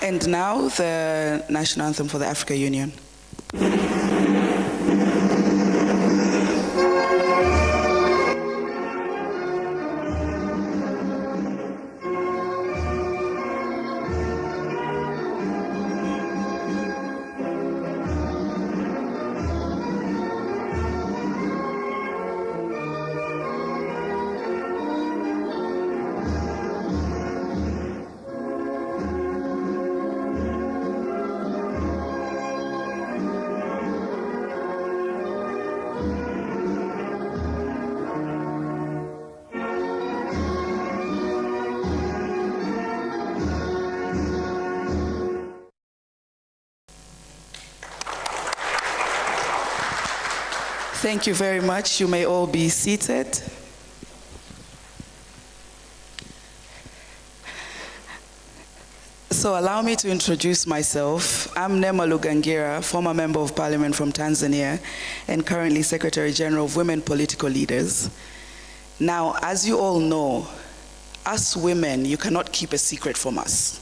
And now the national anthem for the African Union. Thank you very much. You may all be seated. So allow me to introduce myself. I'm Neema Lugangira, former Member of Parliament from Tanzania and currently Secretary General of Women Political Leaders. Now, as you all know, us women, you cannot keep a secret from us.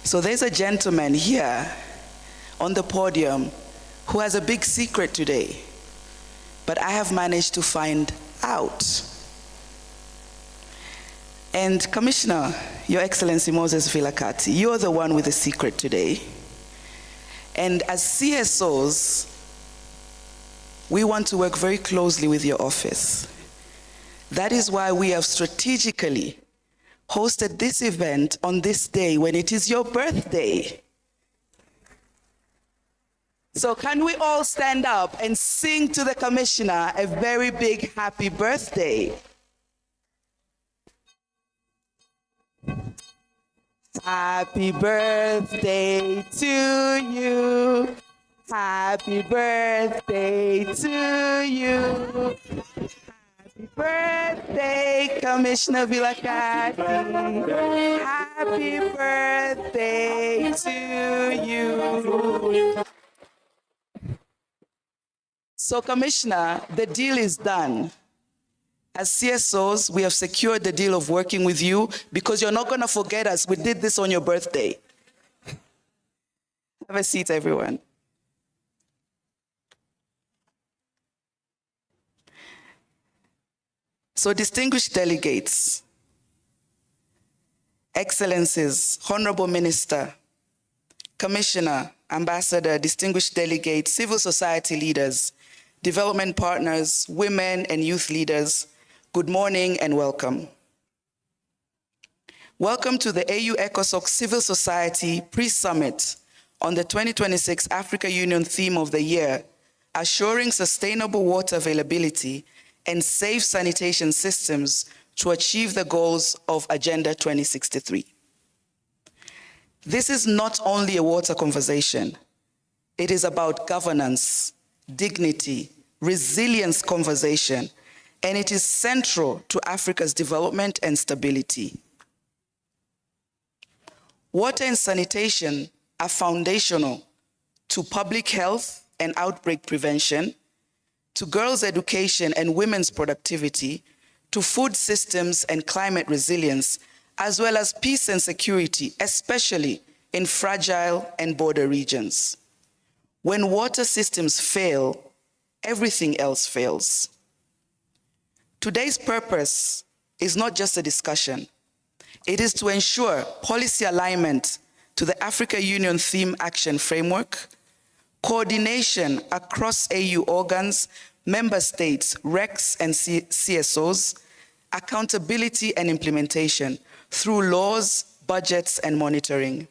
So there's a gentleman here on the podium who has a big secret today. But I have managed to find out. And Commissioner, Your Excellency Moses Vilakati, you're the one with the secret today. And as CSOs, we want to work very closely with your office. That is why we have strategically hosted this event on this day when it is your birthday. So can we all stand up and sing to the Commissioner a very big happy birthday? Happy birthday to you. Happy birthday to you. Happy birthday, Commissioner Vilakati. Happy birthday to you. So, Commissioner, the deal is done. As CSOs, we have secured the deal of working with you because you're not going to forget us. We did this on your birthday. Have a seat, everyone. So, distinguished delegates, Excellencies, Honorable Minister, Commissioner, Ambassador, distinguished delegates, civil society leaders, development partners, women and youth leaders, good morning and welcome. Welcome to the AU ECOSOCC Civil Society Pre-Summit on the 2026 Africa Union theme of the year, Assuring Sustainable Water Availability and Safe Sanitation Systems to Achieve the Goals of Agenda 2063. This is not only a water conversation, it is about governance, dignity, resilience conversation, and it is central to Africa's development and stability. Water and sanitation are foundational to public health and outbreak prevention, to girls' education and women's productivity, to food systems and climate resilience, as well as peace and security, especially in fragile and border regions. When water systems fail, everything else fails. Today's purpose is not just a discussion. It is to ensure policy alignment to the Africa Union Theme Action Framework, coordination across AU organs, member states, RECs and CSOs, accountability and implementation through laws, budgets, and monitoring.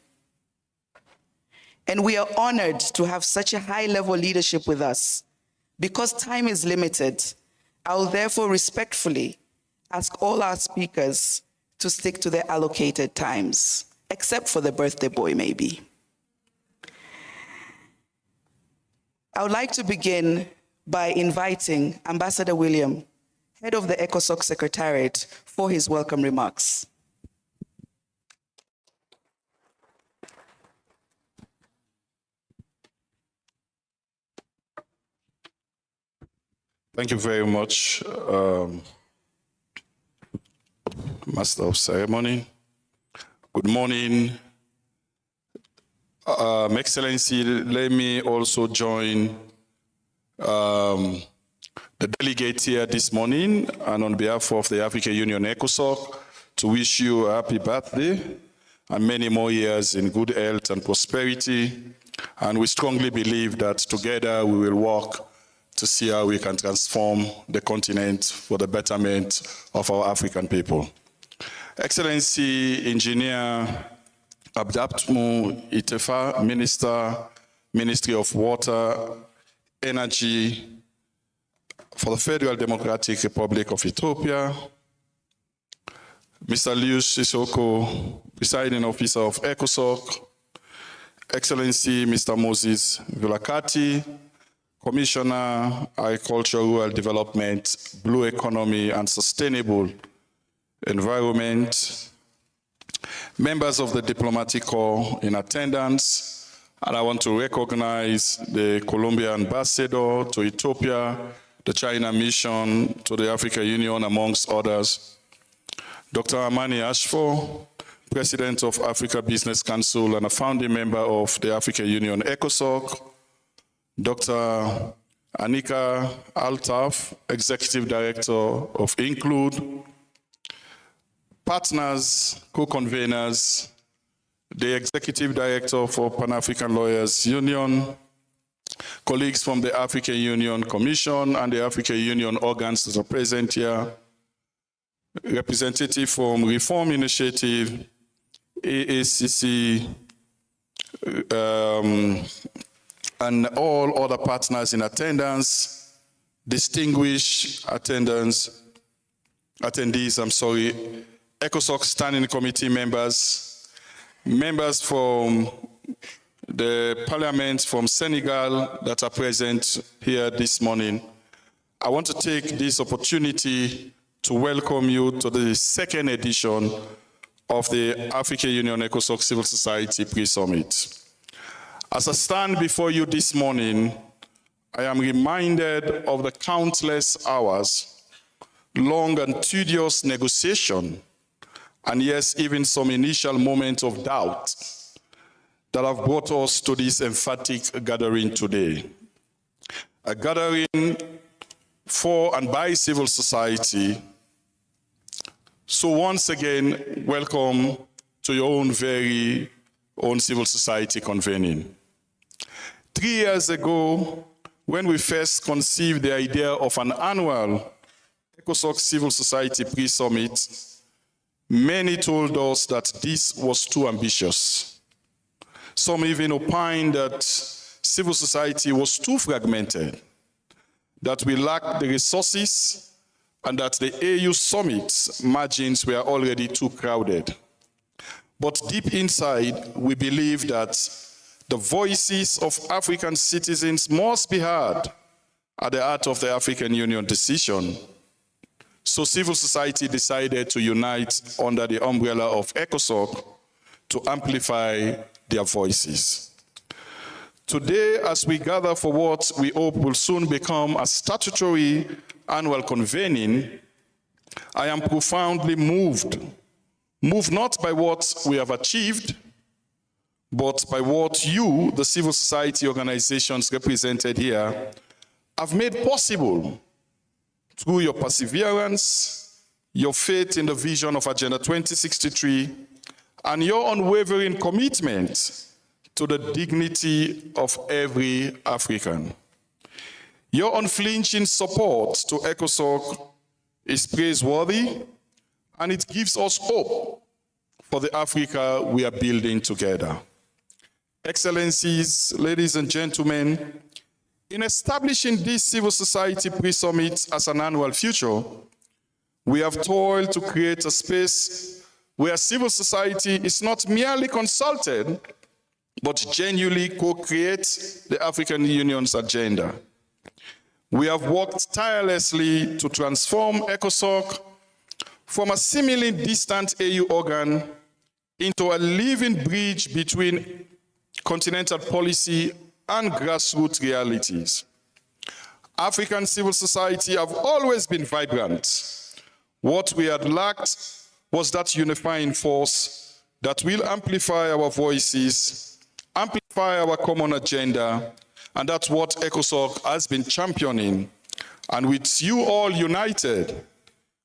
And we are honored to have such a high-level leadership with us. Because time is limited, I will therefore respectfully ask all our speakers to stick to their allocated times, except for the birthday boy, maybe. I would like to begin by inviting Ambassador William, head of the ECOSOCC Secretariat, for his welcome remarks. Thank you very much, Master of Ceremony. Good morning, Excellency, let me also join the delegates here this morning and on behalf of the African Union ECOSOCC to wish you a happy birthday and many more years in good health and prosperity. And we strongly believe that together we will work to see how we can transform the continent for the betterment of our African people. Excellency Engineer Abdaptmu Itefa, Ministry of Water, Energy for the Federal Democratic Republic of Ethiopia, Mr. Lius Sissoko, Presiding Officer of ECOSOCC, Excellency Mr. Moses Vilakati, Commissioner, Agriculture, Rural Development, Blue Economy and Sustainable Environment, members of the Diplomatic Corps in attendance, and I want to recognize the Colombian Ambassador to Ethiopia, the China Mission to the African Union, amongst others, Dr. Amani Ashford, President of Africa Business Council and a founding member of the African Union ECOSOCC, Dr. Anika Altaf, Executive Director of Include, partners, co-conveners, the Executive Director for Pan-African Lawyers Union, colleagues from the African Union Commission and the African Union organs that are present here, representative from Reform Initiative, AACC, and all other partners in attendance, distinguished attendees, ECOSOCC Standing Committee members, members from the Parliament from Senegal that are present here this morning. I want to take this opportunity to welcome you to the second edition of the African Union ECOSOCC Civil Society Pre-Summit. As I stand before you this morning, I am reminded of the countless hours, long and tedious negotiation, and yes, even some initial moments of doubt that have brought us to this emphatic gathering today. A gathering for and by civil society. So once again, welcome to your own very own civil society convening. 3 years ago, when we first conceived the idea of an annual ECOSOCC Civil Society Pre-Summit, many told us that this was too ambitious. Some even opined that civil society was too fragmented, that we lacked the resources, and that the AU Summit's margins were already too crowded. But deep inside, we believe that the voices of African citizens must be heard at the heart of the African Union decision. So civil society decided to unite under the umbrella of ECOSOCC to amplify their voices. Today, as we gather for what we hope will soon become a statutory annual convening, I am profoundly moved not by what we have achieved, but by what you, the civil society organizations represented here, have made possible through your perseverance, your faith in the vision of Agenda 2063, and your unwavering commitment to the dignity of every African. Your unflinching support to ECOSOCC is praiseworthy, and it gives us hope for the Africa we are building together. Excellencies, ladies and gentlemen, in establishing this civil society pre-summit as an annual feature, we have toiled to create a space where civil society is not merely consulted, but genuinely co-create the African Union's agenda. We have worked tirelessly to transform ECOSOCC from a seemingly distant AU organ into a living bridge between continental policy and grassroots realities. African civil society have always been vibrant. What we had lacked was that unifying force that will amplify our voices amplify our common agenda, and that's what ECOSOCC has been championing. And with you all united,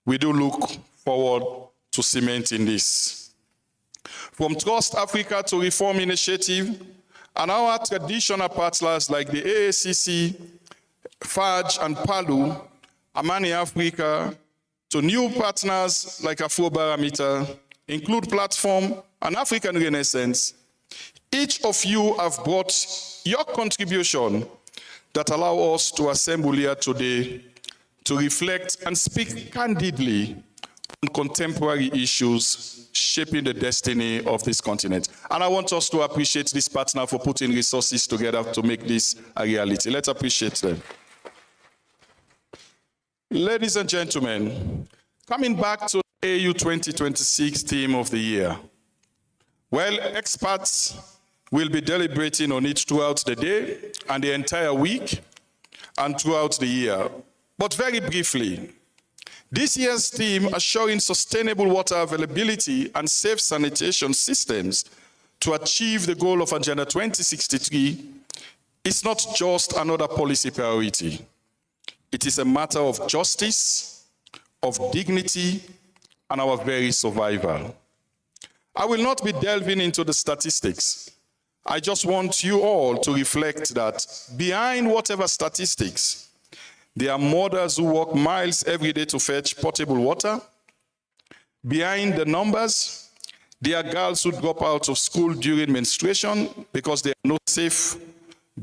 we do look forward to cementing this. From Trust Africa to Reform Initiative, and our traditional partners like the AACC, FAJ and PALU, Amani Africa, to new partners like Afrobarometer, Include Platform, and African Renaissance, each of you have brought your contribution that allow us to assemble here today to reflect and speak candidly on contemporary issues shaping the destiny of this continent. And I want us to appreciate this partner for putting resources together to make this a reality. Let's appreciate them. Ladies and gentlemen, coming back to the AU 2026 theme of the year. Well, experts will be deliberating on it throughout the day and the entire week and throughout the year. But very briefly, this year's theme, assuring sustainable water availability and safe sanitation systems to achieve the goal of Agenda 2063, is not just another policy priority. It is a matter of justice, of dignity, and our very survival. I will not be delving into the statistics. I just want you all to reflect that behind whatever statistics, there are mothers who walk miles every day to fetch potable water. Behind the numbers, there are girls who drop out of school during menstruation because there are no safe,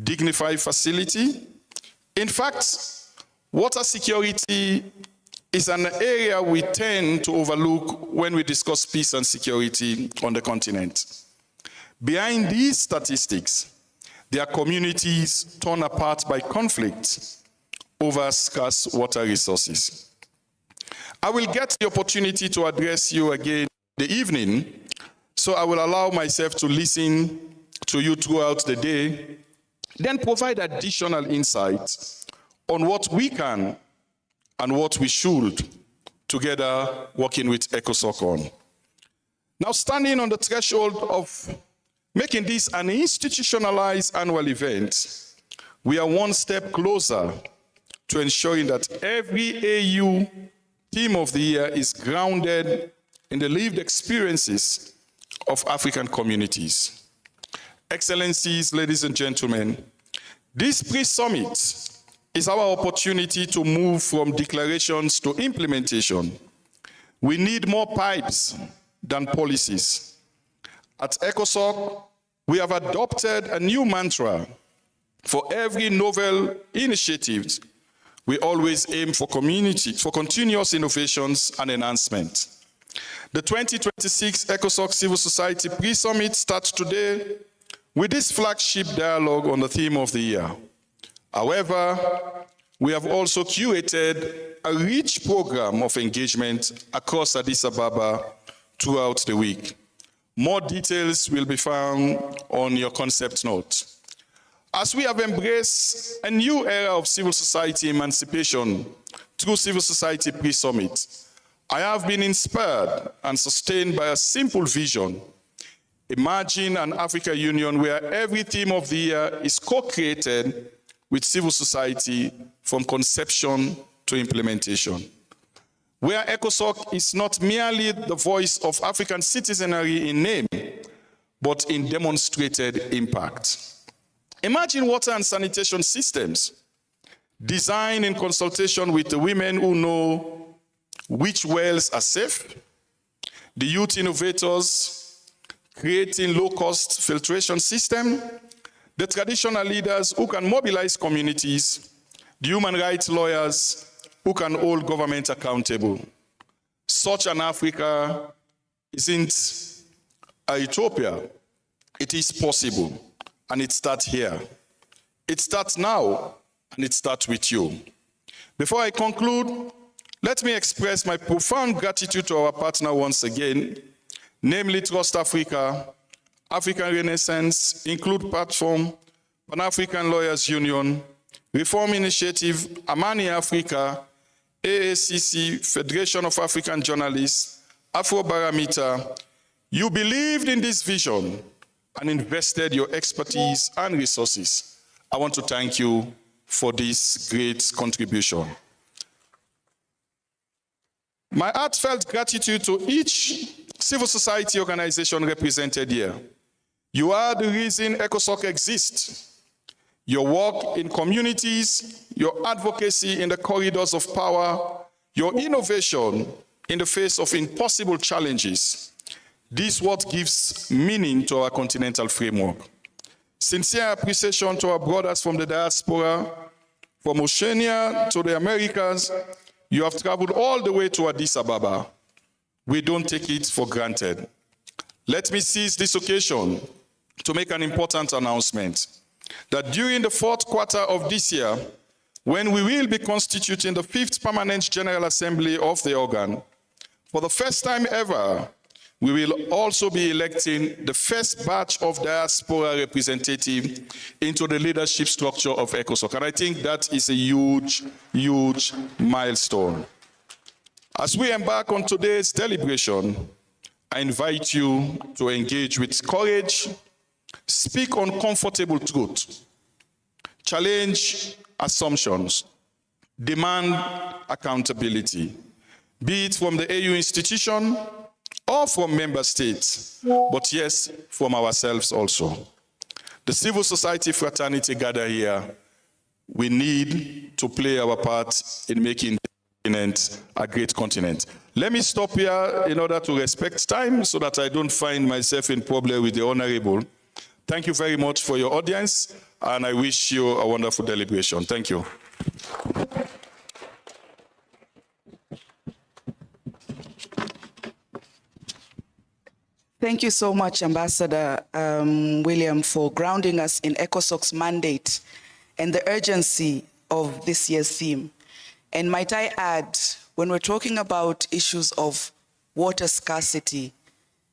dignified facility. In fact, water security is an area we tend to overlook when we discuss peace and security on the continent. Behind these statistics, there are communities torn apart by conflict over scarce water resources. I will get the opportunity to address you again in the evening, so I will allow myself to listen to you throughout the day, then provide additional insights on what we can and what we should together working with ECOSOCC on. Now, standing on the threshold of making this an institutionalized annual event, we are one step closer to ensuring that every AU theme of the year is grounded in the lived experiences of African communities. Excellencies, ladies and gentlemen, this pre-summit is our opportunity to move from declarations to implementation. We need more pipes than policies. At ECOSOCC, we have adopted a new mantra. For every novel initiative, we always aim for continuous innovations and enhancement. The 2026 ECOSOCC Civil Society Pre-Summit starts today with this flagship dialogue on the theme of the year. However, we have also curated a rich program of engagement across Addis Ababa throughout the week. More details will be found on your concept note. As we have embraced a new era of civil society emancipation through Civil Society Pre-Summit, I have been inspired and sustained by a simple vision. Imagine an African Union where every theme of the year is co-created with civil society from conception to implementation, where ECOSOCC is not merely the voice of African citizenry in name, but in demonstrated impact. Imagine water and sanitation systems designed in consultation with the women who know which wells are safe, the youth innovators creating low-cost filtration system, the traditional leaders who can mobilize communities, the human rights lawyers who can hold government accountable. Such an Africa isn't a utopia. It is possible, and it starts here. It starts now, and it starts with you. Before I conclude, let me express my profound gratitude to our partner once again, namely Trust Africa, African Renaissance, Include Platform, Pan-African Lawyers Union, Reform Initiative, Amani Africa, AACC, Federation of African Journalists, Afrobarometer. You believed in this vision, and invested your expertise and resources. I want to thank you for this great contribution. My heartfelt gratitude to each civil society organization represented here. You are the reason ECOSOCC exists. Your work in communities, your advocacy in the corridors of power, your innovation in the face of impossible challenges. This is what gives meaning to our continental framework. Sincere appreciation to our brothers from the diaspora, from Oceania to the Americas. You have traveled all the way to Addis Ababa. We don't take it for granted. Let me seize this occasion to make an important announcement that during the fourth quarter of this year, when we will be constituting the 5th Permanent General Assembly of the organ, for the first time ever, we will also be electing the first batch of diaspora representatives into the leadership structure of ECOSOCC. And I think that is a huge, huge milestone. As we embark on today's deliberation, I invite you to engage with courage, speak uncomfortable truth, challenge assumptions, demand accountability, be it from the AU institution or from member states, but yes, from ourselves also. The civil society fraternity gathered here. We need to play our part in making the continent a great continent. Let me stop here in order to respect time so that I don't find myself in problem with the Honorable. Thank you very much for your audience, and I wish you a wonderful deliberation. Thank you. Thank you so much, Ambassador William, for grounding us in ECOSOCC's mandate and the urgency of this year's theme. And might I add, when we're talking about issues of water scarcity,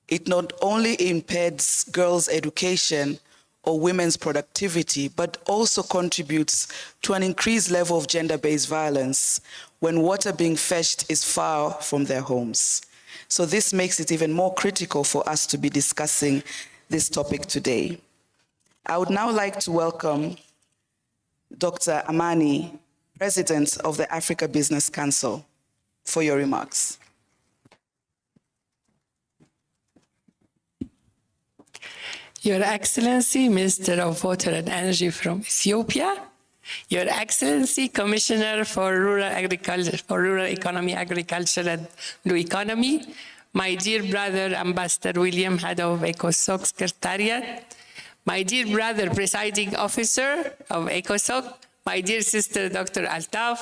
it not only impedes girls' education or women's productivity, but also contributes to an increased level of gender-based violence when water being fetched is far from their homes. So this makes it even more critical for us to be discussing this topic today. I would now like to welcome Dr. Amani, President of the Africa Business Council, for your remarks. Your Excellency, Minister of Water and Energy from Ethiopia, Your Excellency, Commissioner for Rural Agriculture, for Rural Economy, Agriculture and Blue Economy, my dear brother, Ambassador William, Head of ECOSOCC Secretariat, my dear brother, Presiding Officer of ECOSOCC, my dear sister, Dr. Altaf,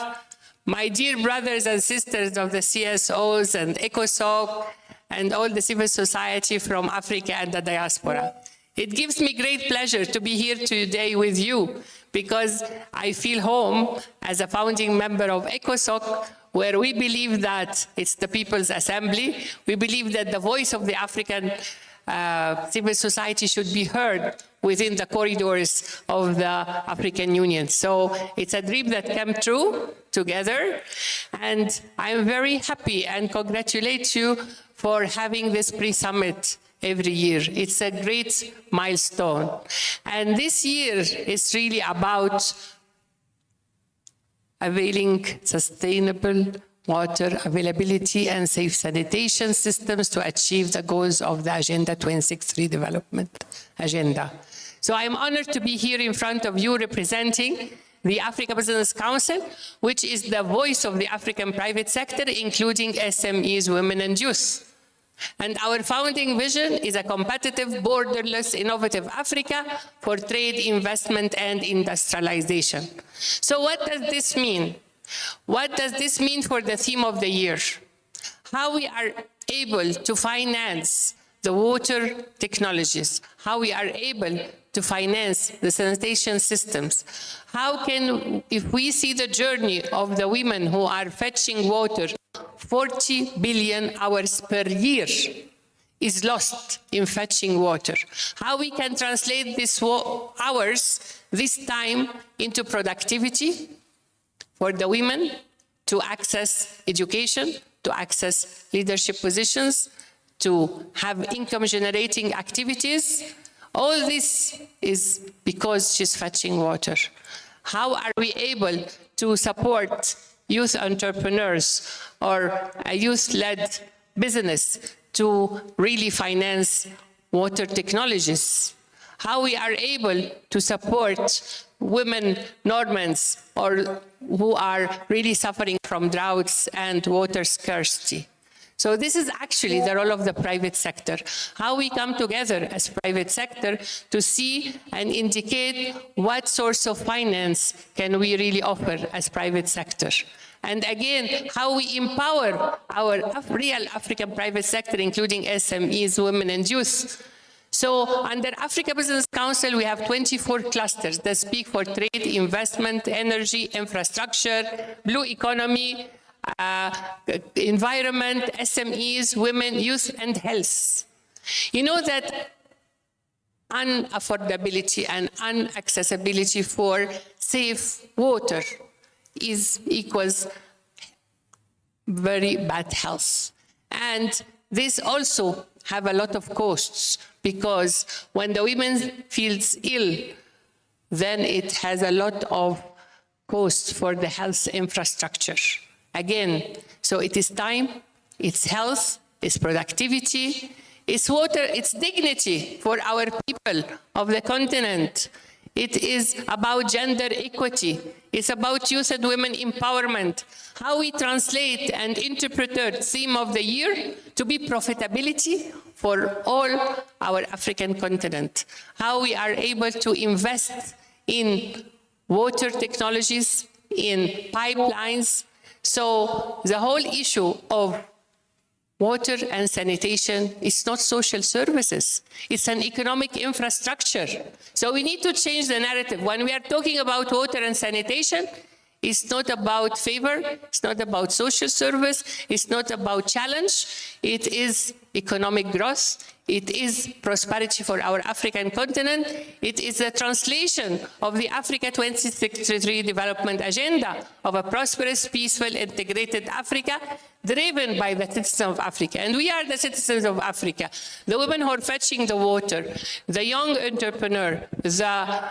my dear brothers and sisters of the CSOs and ECOSOCC, and all the civil society from Africa and the diaspora. It gives me great pleasure to be here today with you because I feel home as a founding member of ECOSOCC, where we believe that it's the People's Assembly. We believe that the voice of the African civil society should be heard within the corridors of the African Union. So it's a dream that came true together. And I'm very happy and congratulate you for having this pre-summit every year. It's a great milestone. And this year is really about availing sustainable water availability and safe sanitation systems to achieve the goals of the Agenda 2063 Development Agenda. So I'm honored to be here in front of you representing the Africa Business Council, which is the voice of the African private sector, including SMEs, women, and youth. And our founding vision is a competitive, borderless, innovative Africa for trade, investment, and industrialization. So what does this mean? What does this mean for the theme of the year? How we are able to finance the water technologies, how we are able to finance the sanitation systems. How can, if we see the journey of the women who are fetching water, 40 billion hours per year is lost in fetching water. How we can translate these hours, this time, into productivity for the women to access education, to access leadership positions, to have income-generating activities, All this is because she's fetching water. How are we able to support youth entrepreneurs or a youth-led business to really finance water technologies? How we are able to support women Normans or who are really suffering from droughts and water scarcity. So this is actually the role of the private sector. How we come together as private sector to see and indicate what source of finance can we really offer as private sector. And again, how we empower our real African private sector, including SMEs, women and youth. So under Africa Business Council, we have 24 clusters that speak for trade, investment, energy, infrastructure, blue economy, environment, SMEs, women, youth, and health. You know that unaffordability and unaccessibility for safe water equals very bad health. And this also have a lot of costs, because when the woman feels ill, then it has a lot of costs for the health infrastructure. Again, so it is time, it's health, it's productivity, it's water, it's dignity for our people of the continent. It is about gender equity. It's about youth and women empowerment. How we translate and interpret the theme of the year to be profitability for all our African continent. How we are able to invest in water technologies, in pipelines. So the whole issue of water and sanitation is not social services. It's an economic infrastructure. So we need to change the narrative. When we are talking about water and sanitation, it's not about favor, it's not about social service, it's not about challenge. It is economic growth. It is prosperity for our African continent. It is a translation of the Africa 2063 development agenda of a prosperous, peaceful, integrated Africa, driven by the citizens of Africa. And we are the citizens of Africa. The women who are fetching the water, the young entrepreneur, the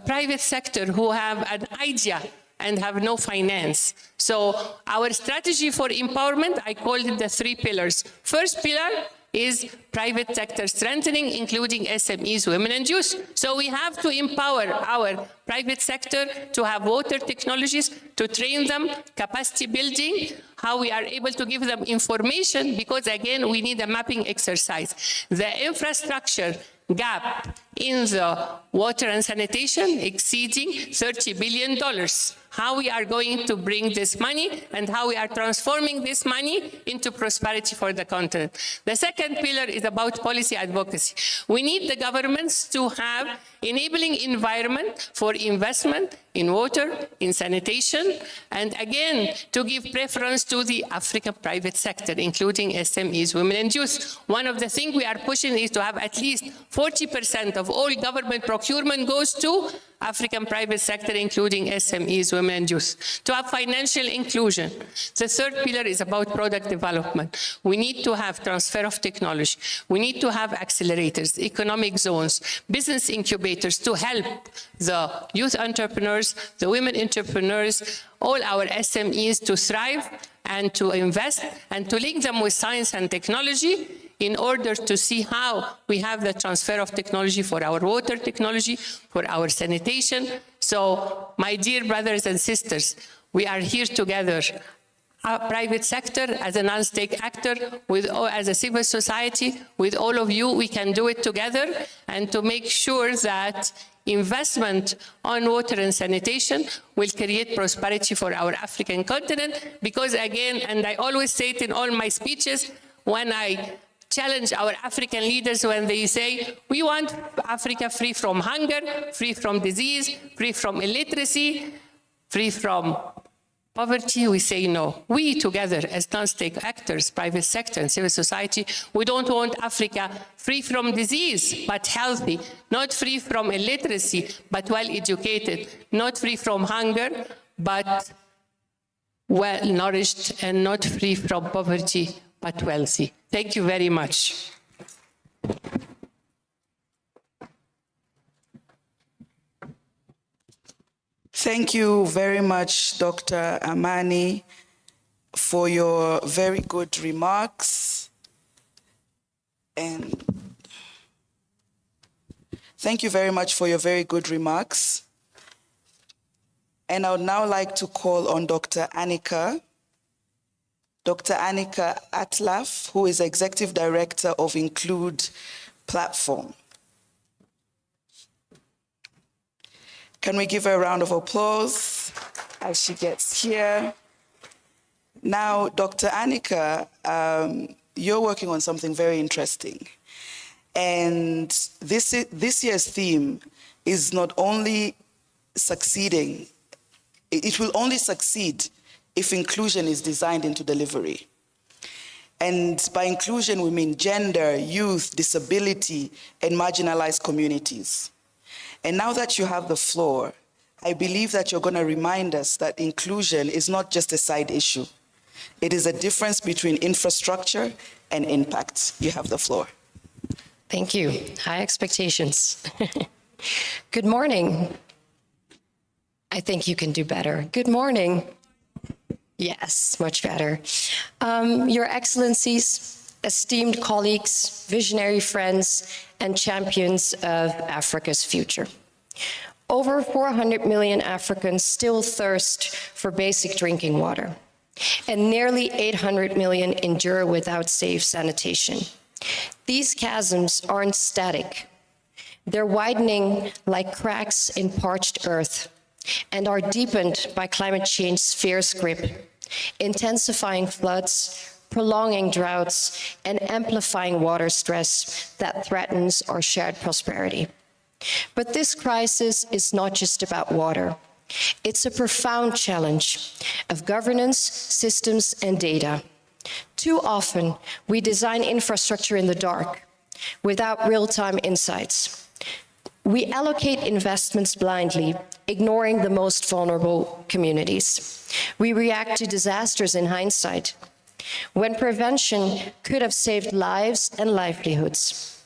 private sector who have an idea and have no finance. So our strategy for empowerment, I called it the 3 pillars. First pillar is private sector strengthening, including SMEs, women and youth. So we have to empower our private sector to have water technologies, to train them, capacity building, how we are able to give them information, because again, we need a mapping exercise. The infrastructure gap in the water and sanitation exceeding $30 billion. How we are going to bring this money and how we are transforming this money into prosperity for the continent. The second pillar is about policy advocacy. We need the governments to have enabling environment for investment in water, in sanitation, and again, to give preference to the African private sector, including SMEs, women and youth. One of the things we are pushing is to have at least 40% of all government procurement goes to African private sector, including SMEs, women and youth, to have financial inclusion. The third pillar is about product development. We need to have transfer of technology. We need to have accelerators, economic zones, business incubators to help the youth entrepreneurs, the women entrepreneurs, all our SMEs to thrive and to invest and to link them with science and technology in order to see how we have the transfer of technology for our water technology, for our sanitation. So, my dear brothers and sisters, we are here together, our private sector as a non-state actor, as a civil society, with all of you, we can do it together, and to make sure that investment on water and sanitation will create prosperity for our African continent, because again, and I always say it in all my speeches, when I challenge our African leaders when they say, we want Africa free from hunger, free from disease, free from illiteracy, free from poverty, we say no. We together as non-state actors, private sector and civil society, we don't want Africa free from disease, but healthy, not free from illiteracy, but well-educated, not free from hunger, but well-nourished, and not free from poverty, but wealthy. Thank you very much. Thank you very much, Dr. Amani, for your very good remarks. And thank you very much for your very good remarks. And I would now like to call on Dr. Annika Atlaf, who is Executive Director of Include Platform. Can we give her a round of applause as she gets here? Now, Dr. Annika, you're working on something very interesting. And this year's theme is not only succeeding, it will only succeed if inclusion is designed into delivery. And by inclusion, we mean gender, youth, disability, and marginalized communities. And now that you have the floor, I believe that you're going to remind us that inclusion is not just a side issue. It is a difference between infrastructure and impact. You have the floor. Thank you. High expectations. Good morning. I think you can do better. Good morning. Yes, much better. Your Excellencies, esteemed colleagues, visionary friends, and champions of Africa's future. Over 400 million Africans still thirst for basic drinking water, and nearly 800 million endure without safe sanitation. These chasms aren't static. They're widening like cracks in parched earth and are deepened by climate change's fierce grip, intensifying floods, prolonging droughts, and amplifying water stress that threatens our shared prosperity. But this crisis is not just about water. It's a profound challenge of governance, systems, and data. Too often, we design infrastructure in the dark, without real-time insights. We allocate investments blindly, ignoring the most vulnerable communities. We react to disasters in hindsight, when prevention could have saved lives and livelihoods.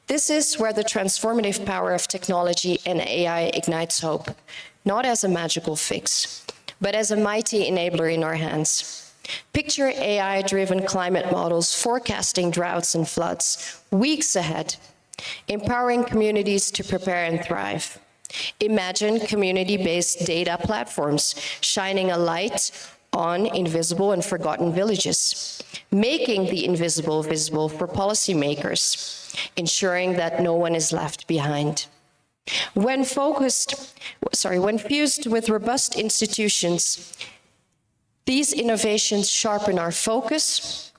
This is where the transformative power of technology and AI ignites hope, not as a magical fix, but as a mighty enabler in our hands. Picture AI-driven climate models forecasting droughts and floods weeks ahead, empowering communities to prepare and thrive. Imagine community-based data platforms shining a light on invisible and forgotten villages, making the invisible visible for policymakers, ensuring that no one is left behind. When fused with robust institutions, these innovations sharpen our focus,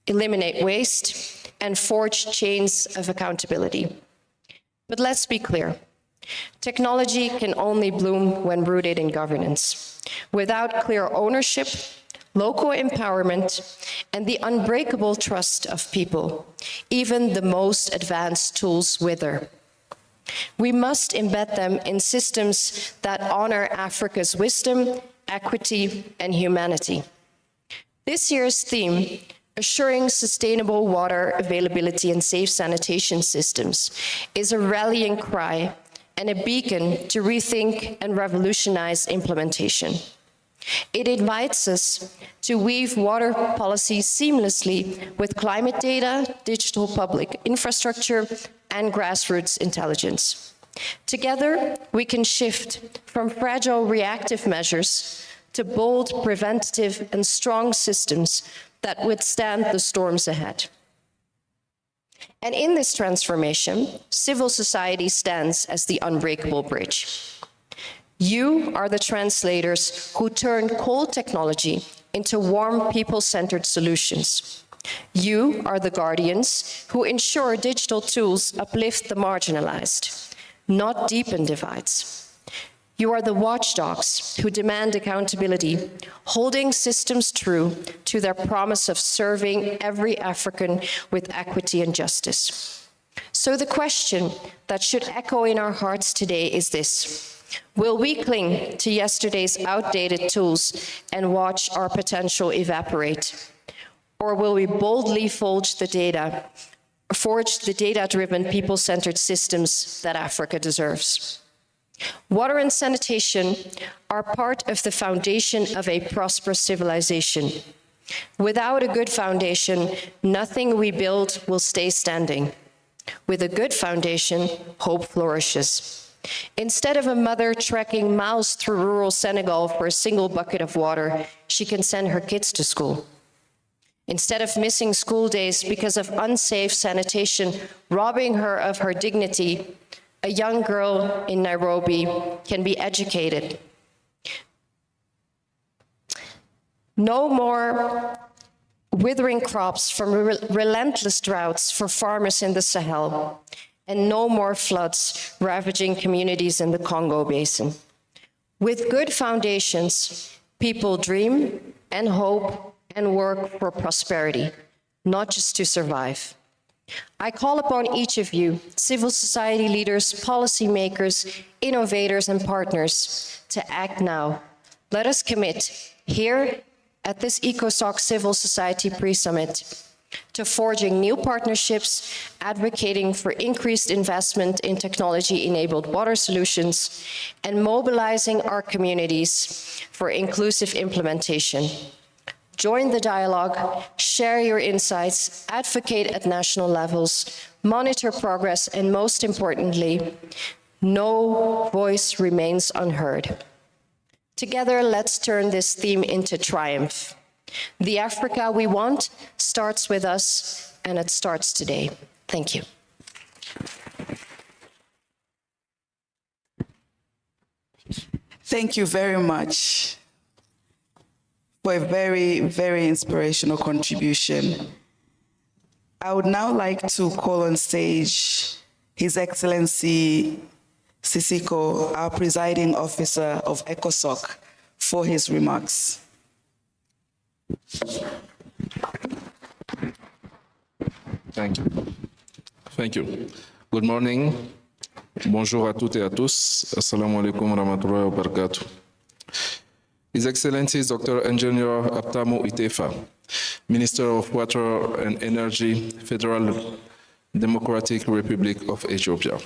eliminate waste, and forge chains of accountability. But let's be clear. Technology can only bloom when rooted in governance. Without clear ownership, local empowerment, and the unbreakable trust of people, even the most advanced tools wither. We must embed them in systems that honor Africa's wisdom, equity, and humanity. This year's theme, Assuring Sustainable Water Availability and Safe Sanitation Systems, is a rallying cry and a beacon to rethink and revolutionize implementation. It invites us to weave water policy seamlessly with climate data, digital public infrastructure, and grassroots intelligence. Together, we can shift from fragile reactive measures to bold, preventative, and strong systems that withstand the storms ahead. And in this transformation, civil society stands as the unbreakable bridge. You are the translators who turn cold technology into warm, people-centered solutions. You are the guardians who ensure digital tools uplift the marginalized, not deepen divides. You are the watchdogs who demand accountability, holding systems true to their promise of serving every African with equity and justice. So the question that should echo in our hearts today is this: will we cling to yesterday's outdated tools and watch our potential evaporate? Or will we boldly forge the data-driven, people-centered systems that Africa deserves? Water and sanitation are part of the foundation of a prosperous civilization. Without a good foundation, nothing we build will stay standing. With a good foundation, hope flourishes. Instead of a mother trekking miles through rural Senegal for a single bucket of water, she can send her kids to school. Instead of missing school days because of unsafe sanitation robbing her of her dignity, a young girl in Nairobi can be educated. No more withering crops from relentless droughts for farmers in the Sahel, and no more floods ravaging communities in the Congo Basin. With good foundations, people dream and hope and work for prosperity, not just to survive. I call upon each of you, civil society leaders, policymakers, innovators, and partners, to act now. Let us commit here at this ECOSOCC Civil Society Pre-Summit to forging new partnerships, advocating for increased investment in technology-enabled water solutions, and mobilizing our communities for inclusive implementation. Join the dialogue, share your insights, advocate at national levels, monitor progress, and most importantly, no voice remains unheard. Together, let's turn this theme into triumph. The Africa we want starts with us, and it starts today. Thank you. Thank you very much for a very, very inspirational contribution. I would now like to call on stage His Excellency Sisiko, our presiding officer of ECOSOCC, for his remarks. Thank you. Thank you. Good morning. Bonjour à toutes et à tous. Assalamu alaikum wa rahmatullahi wa barakatuh. His Excellency Dr. Engineer Abtamu Itefa, Minister of Water and Energy, Federal Democratic Republic of Ethiopia.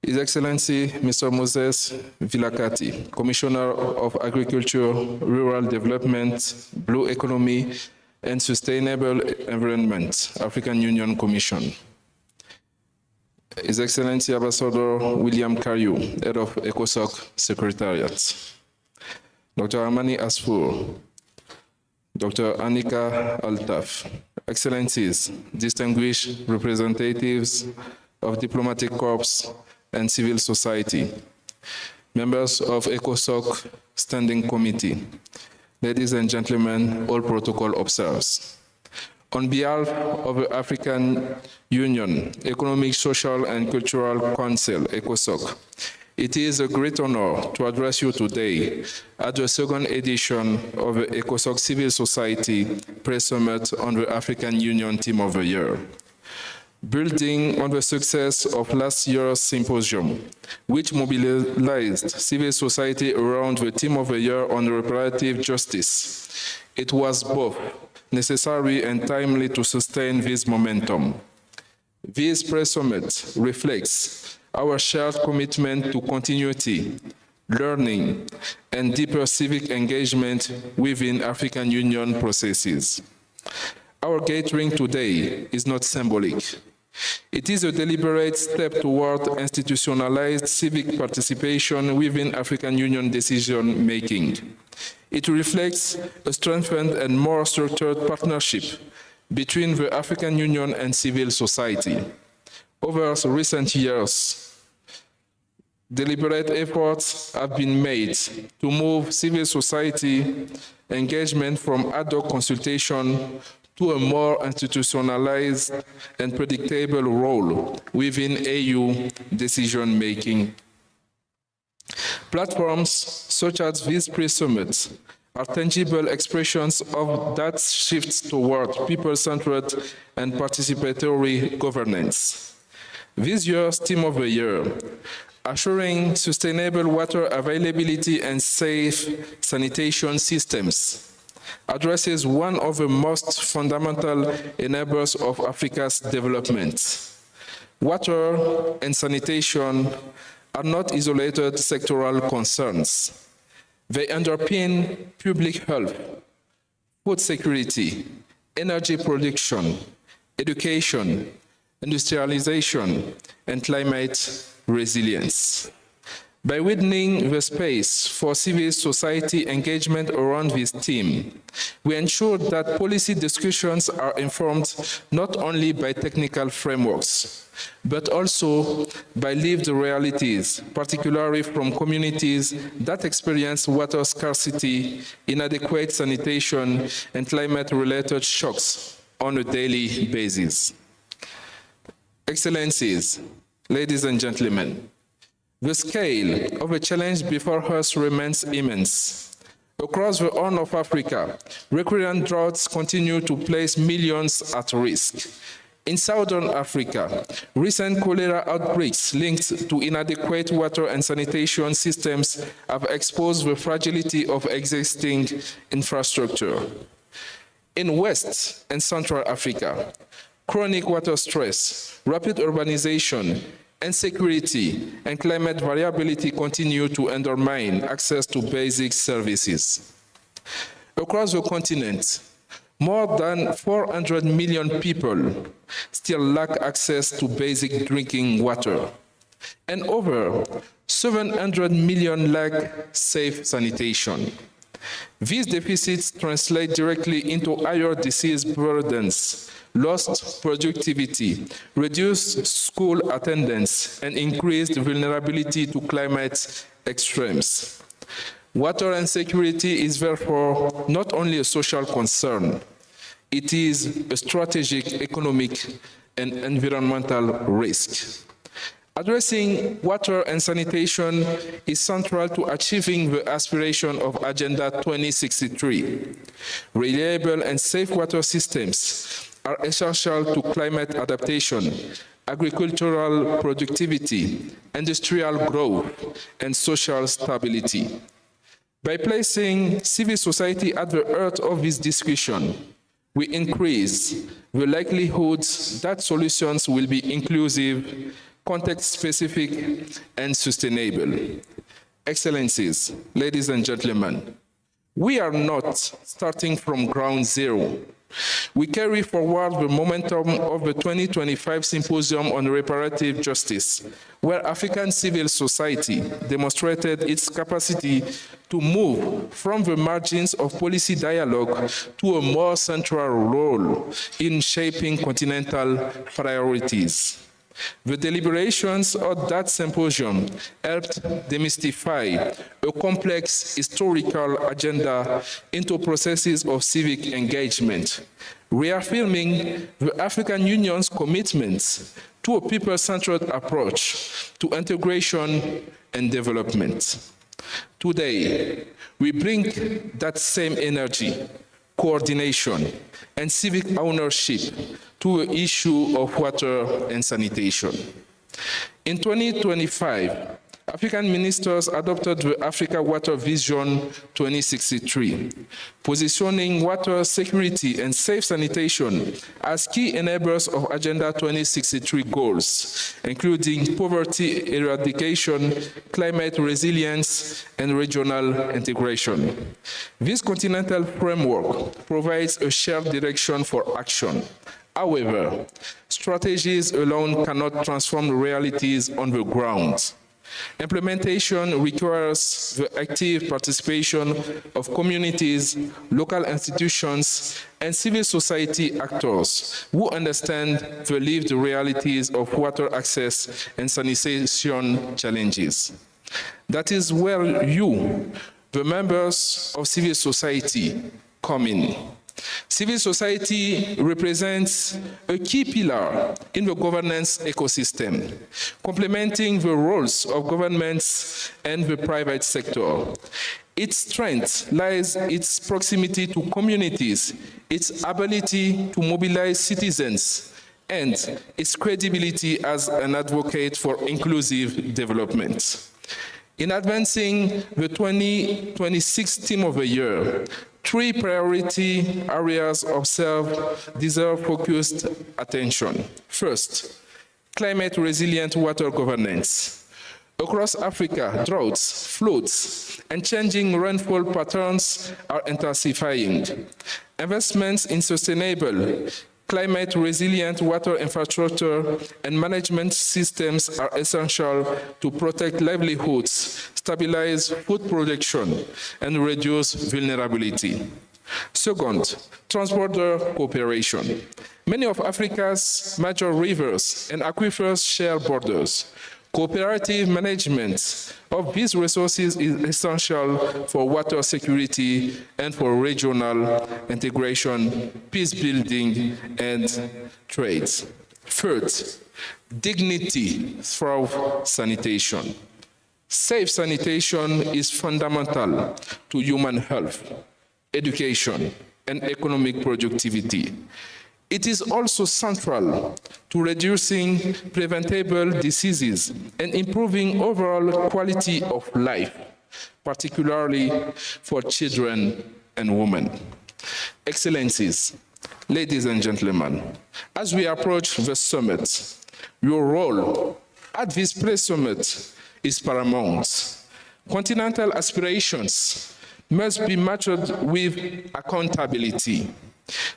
His Excellency Mr. Moses Vilakati, Commissioner of Agriculture, Rural Development, Blue Economy, and Sustainable Environment, African Union Commission. His Excellency Ambassador William Kariu, Head of ECOSOCC Secretariat. Dr. Amani Asfour, Dr. Annika Altaf, Excellencies, distinguished representatives of diplomatic corps and civil society, members of ECOSOCC Standing Committee, ladies and gentlemen, all protocol observers. On behalf of the African Union Economic, Social, and Cultural Council, ECOSOCC, it is a great honor to address you today at the second edition of the ECOSOCC Civil Society Press Summit on the African Union Team of the Year. Building on the success of last year's symposium, which mobilized civil society around the Team of the Year on reparative justice, it was both necessary and timely to sustain this momentum. This press summit reflects our shared commitment to continuity, learning, and deeper civic engagement within African Union processes. Our gathering today is not symbolic. It is a deliberate step toward institutionalized civic participation within African Union decision-making. It reflects a strengthened and more structured partnership between the African Union and civil society. Over recent years, deliberate efforts have been made to move civil society engagement from ad hoc consultation to a more institutionalized and predictable role within AU decision-making. Platforms such as these pre-summits are tangible expressions of that shift toward people-centered and participatory governance. This year's Team of the Year, assuring sustainable water availability and safe sanitation systems, addresses one of the most fundamental enablers of Africa's development. Water and sanitation are not isolated sectoral concerns. They underpin public health, food security, energy production, education, industrialization, and climate resilience. By widening the space for civil society engagement around this theme, we ensure that policy discussions are informed not only by technical frameworks, but also by lived realities, particularly from communities that experience water scarcity, inadequate sanitation, and climate-related shocks on a daily basis. Excellencies, ladies and gentlemen, the scale of the challenge before us remains immense. Across the Horn of Africa, recurrent droughts continue to place millions at risk. In Southern Africa, recent cholera outbreaks linked to inadequate water and sanitation systems have exposed the fragility of existing infrastructure. In West and Central Africa, chronic water stress, rapid urbanization, insecurity, and climate variability continue to undermine access to basic services. Across the continent, more than 400 million people still lack access to basic drinking water, and over 700 million lack safe sanitation. These deficits translate directly into higher disease burdens, lost productivity, reduced school attendance, and increased vulnerability to climate extremes. Water insecurity is therefore not only a social concern, it is a strategic, economic, and environmental risk. Addressing water and sanitation is central to achieving the aspiration of Agenda 2063. Reliable and safe water systems are essential to climate adaptation, agricultural productivity, industrial growth, and social stability. By placing civil society at the heart of this discussion, we increase the likelihood that solutions will be inclusive, context-specific, and sustainable. Excellencies, ladies and gentlemen, we are not starting from ground zero. We carry forward the momentum of the 2025 Symposium on Reparative Justice, where African civil society demonstrated its capacity to move from the margins of policy dialogue to a more central role in shaping continental priorities. The deliberations of that symposium helped demystify a complex historical agenda into processes of civic engagement, reaffirming the African Union's commitment to a people-centered approach to integration and development. Today, we bring that same energy, coordination, and civic ownership to the issue of water and sanitation. In 2025, African ministers adopted the Africa Water Vision 2063, positioning water security and safe sanitation as key enablers of Agenda 2063 goals, including poverty eradication, climate resilience, and regional integration. This continental framework provides a shared direction for action. However, strategies alone cannot transform realities on the ground. Implementation requires the active participation of communities, local institutions, and civil society actors who understand the lived realities of water access and sanitation challenges. That is where you, the members of civil society, come in. Civil society represents a key pillar in the governance ecosystem, complementing the roles of governments and the private sector. Its strength lies in its proximity to communities, its ability to mobilize citizens, and its credibility as an advocate for inclusive development. In advancing the 2026 theme of the year, 3 priority areas deserve focused attention. First, climate-resilient water governance. Across Africa, droughts, floods, and changing rainfall patterns are intensifying. Investments in sustainable, climate-resilient water infrastructure and management systems are essential to protect livelihoods, stabilize food production, and reduce vulnerability. Second, transborder cooperation. Many of Africa's major rivers and aquifers share borders. Cooperative management of these resources is essential for water security and for regional integration, peace building, and trade. Third, dignity through sanitation. Safe sanitation is fundamental to human health, education, and economic productivity. It is also central to reducing preventable diseases and improving overall quality of life, particularly for children and women. Excellencies, ladies and gentlemen, as we approach the summit, your role at this pre-summit is paramount. Continental aspirations must be matched with accountability.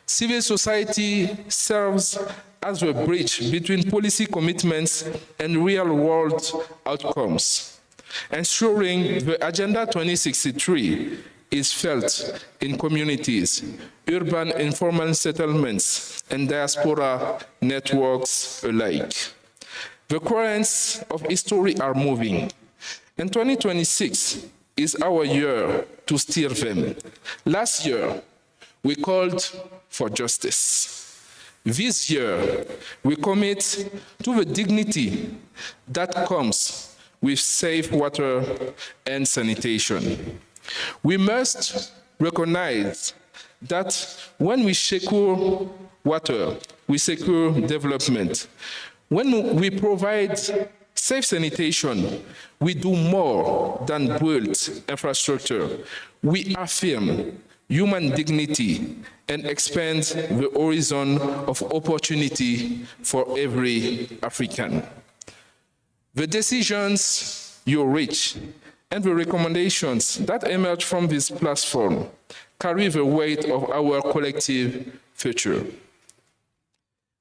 Civil society serves as a bridge between policy commitments and real-world outcomes, ensuring the Agenda 2063 is felt in communities, urban informal settlements, and diaspora networks alike. The currents of history are moving, and 2026 is our year to steer them. Last year, we called for justice. This year, we commit to the dignity that comes with safe water and sanitation. We must recognize that when we secure water, we secure development. When we provide safe sanitation, we do more than build infrastructure. We affirm human dignity and expand the horizon of opportunity for every African. The decisions you reach and the recommendations that emerge from this platform carry the weight of our collective future.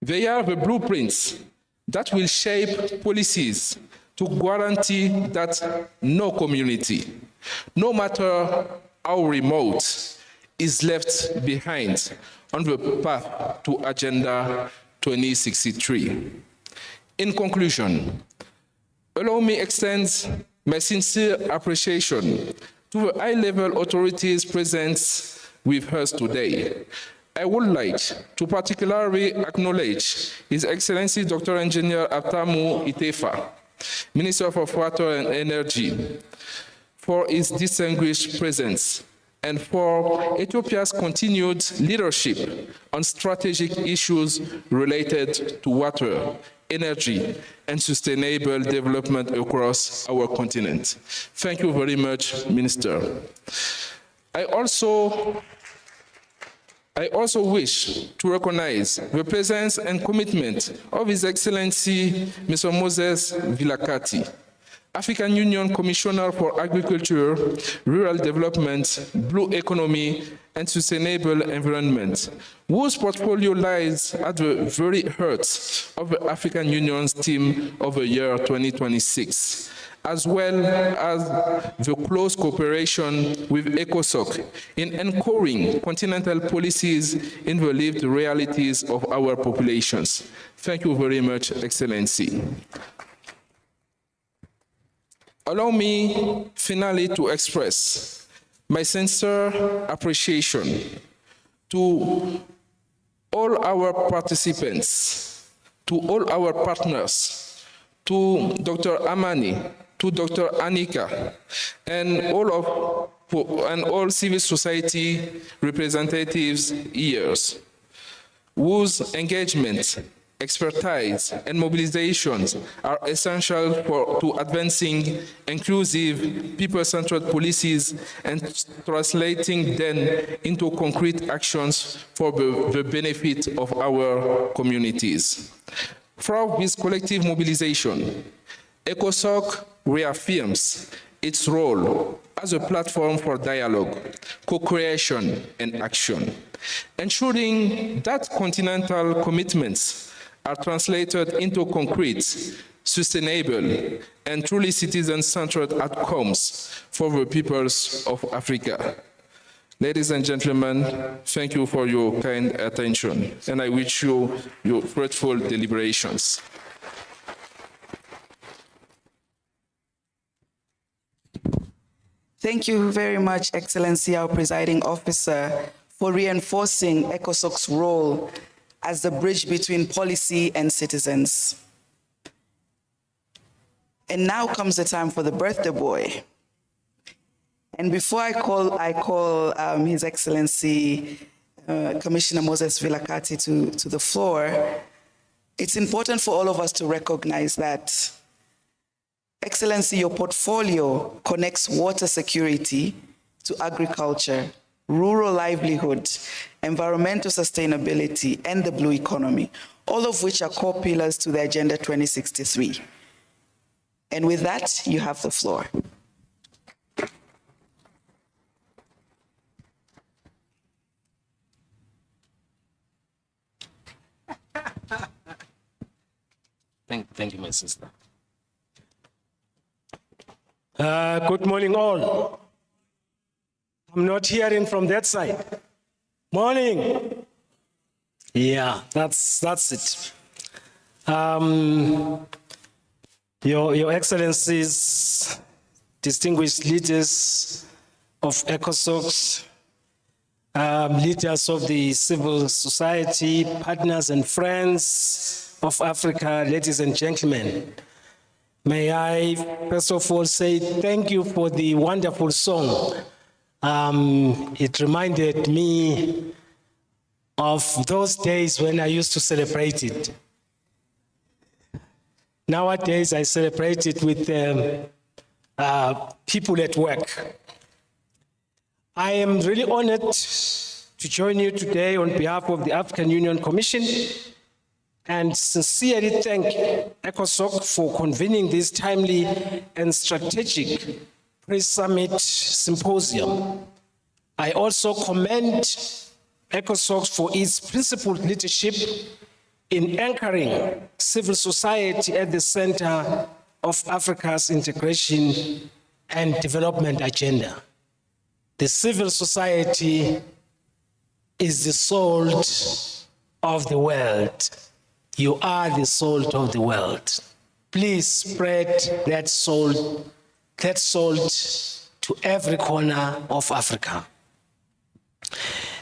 They are the blueprints that will shape policies to guarantee that no community, no matter how remote, is left behind on the path to Agenda 2063. In conclusion, allow me to extend my sincere appreciation to the high-level authorities present with us today. I would like to particularly acknowledge His Excellency Dr. Engineer Abtamu Itefa, Minister of Water and Energy, for his distinguished presence and for Ethiopia's continued leadership on strategic issues related to water, energy, and sustainable development across our continent. Thank you very much, Minister. I also wish to recognize the presence and commitment of His Excellency Mr. Moses Vilakati, African Union Commissioner for Agriculture, Rural Development, Blue Economy, and Sustainable Environment, whose portfolio lies at the very heart of the African Union's theme of the year 2026, as well as the close cooperation with ECOSOCC in anchoring continental policies in the lived realities of our populations. Thank you very much, Excellency. Allow me finally to express my sincere appreciation to all our participants, to all our partners, to Dr. Amani, to Dr. Anika, and all civil society representatives here, whose engagement, expertise, and mobilizations are essential to advancing inclusive, people-centered policies and translating them into concrete actions for the benefit of our communities. Through this collective mobilization, ECOSOCC reaffirms its role as a platform for dialogue, co-creation, and action, ensuring that continental commitments are translated into concrete, sustainable, and truly citizen-centered outcomes for the peoples of Africa. Ladies and gentlemen, thank you for your kind attention, and I wish you your fruitful deliberations. Thank you very much, Excellency, our presiding officer, for reinforcing ECOSOCC's role as the bridge between policy and citizens. And now comes the time for the birthday boy. And before I call His Excellency Commissioner Moses Vilakati to the floor, it's important for all of us to recognize that, Excellency, your portfolio connects water security to agriculture, rural livelihood, environmental sustainability, and the blue economy, all of which are core pillars to the Agenda 2063. And with that, you have the floor. Thank you, my sister. Good morning, all. I'm not hearing from that side. Morning. Yeah, that's it. Your Excellencies, distinguished leaders of ECOSOCC, leaders of the civil society, partners and friends of Africa, ladies and gentlemen, may I first of all say thank you for the wonderful song. It reminded me of those days when I used to celebrate it. Nowadays, I celebrate it with people at work. I am really honored to join you today on behalf of the African Union Commission and sincerely thank ECOSOCC for convening this timely and strategic pre-summit symposium. I also commend ECOSOCC for its principled leadership in anchoring civil society at the center of Africa's integration and development agenda. The civil society is the salt of the world. You are the salt of the world. Please spread that salt to every corner of Africa.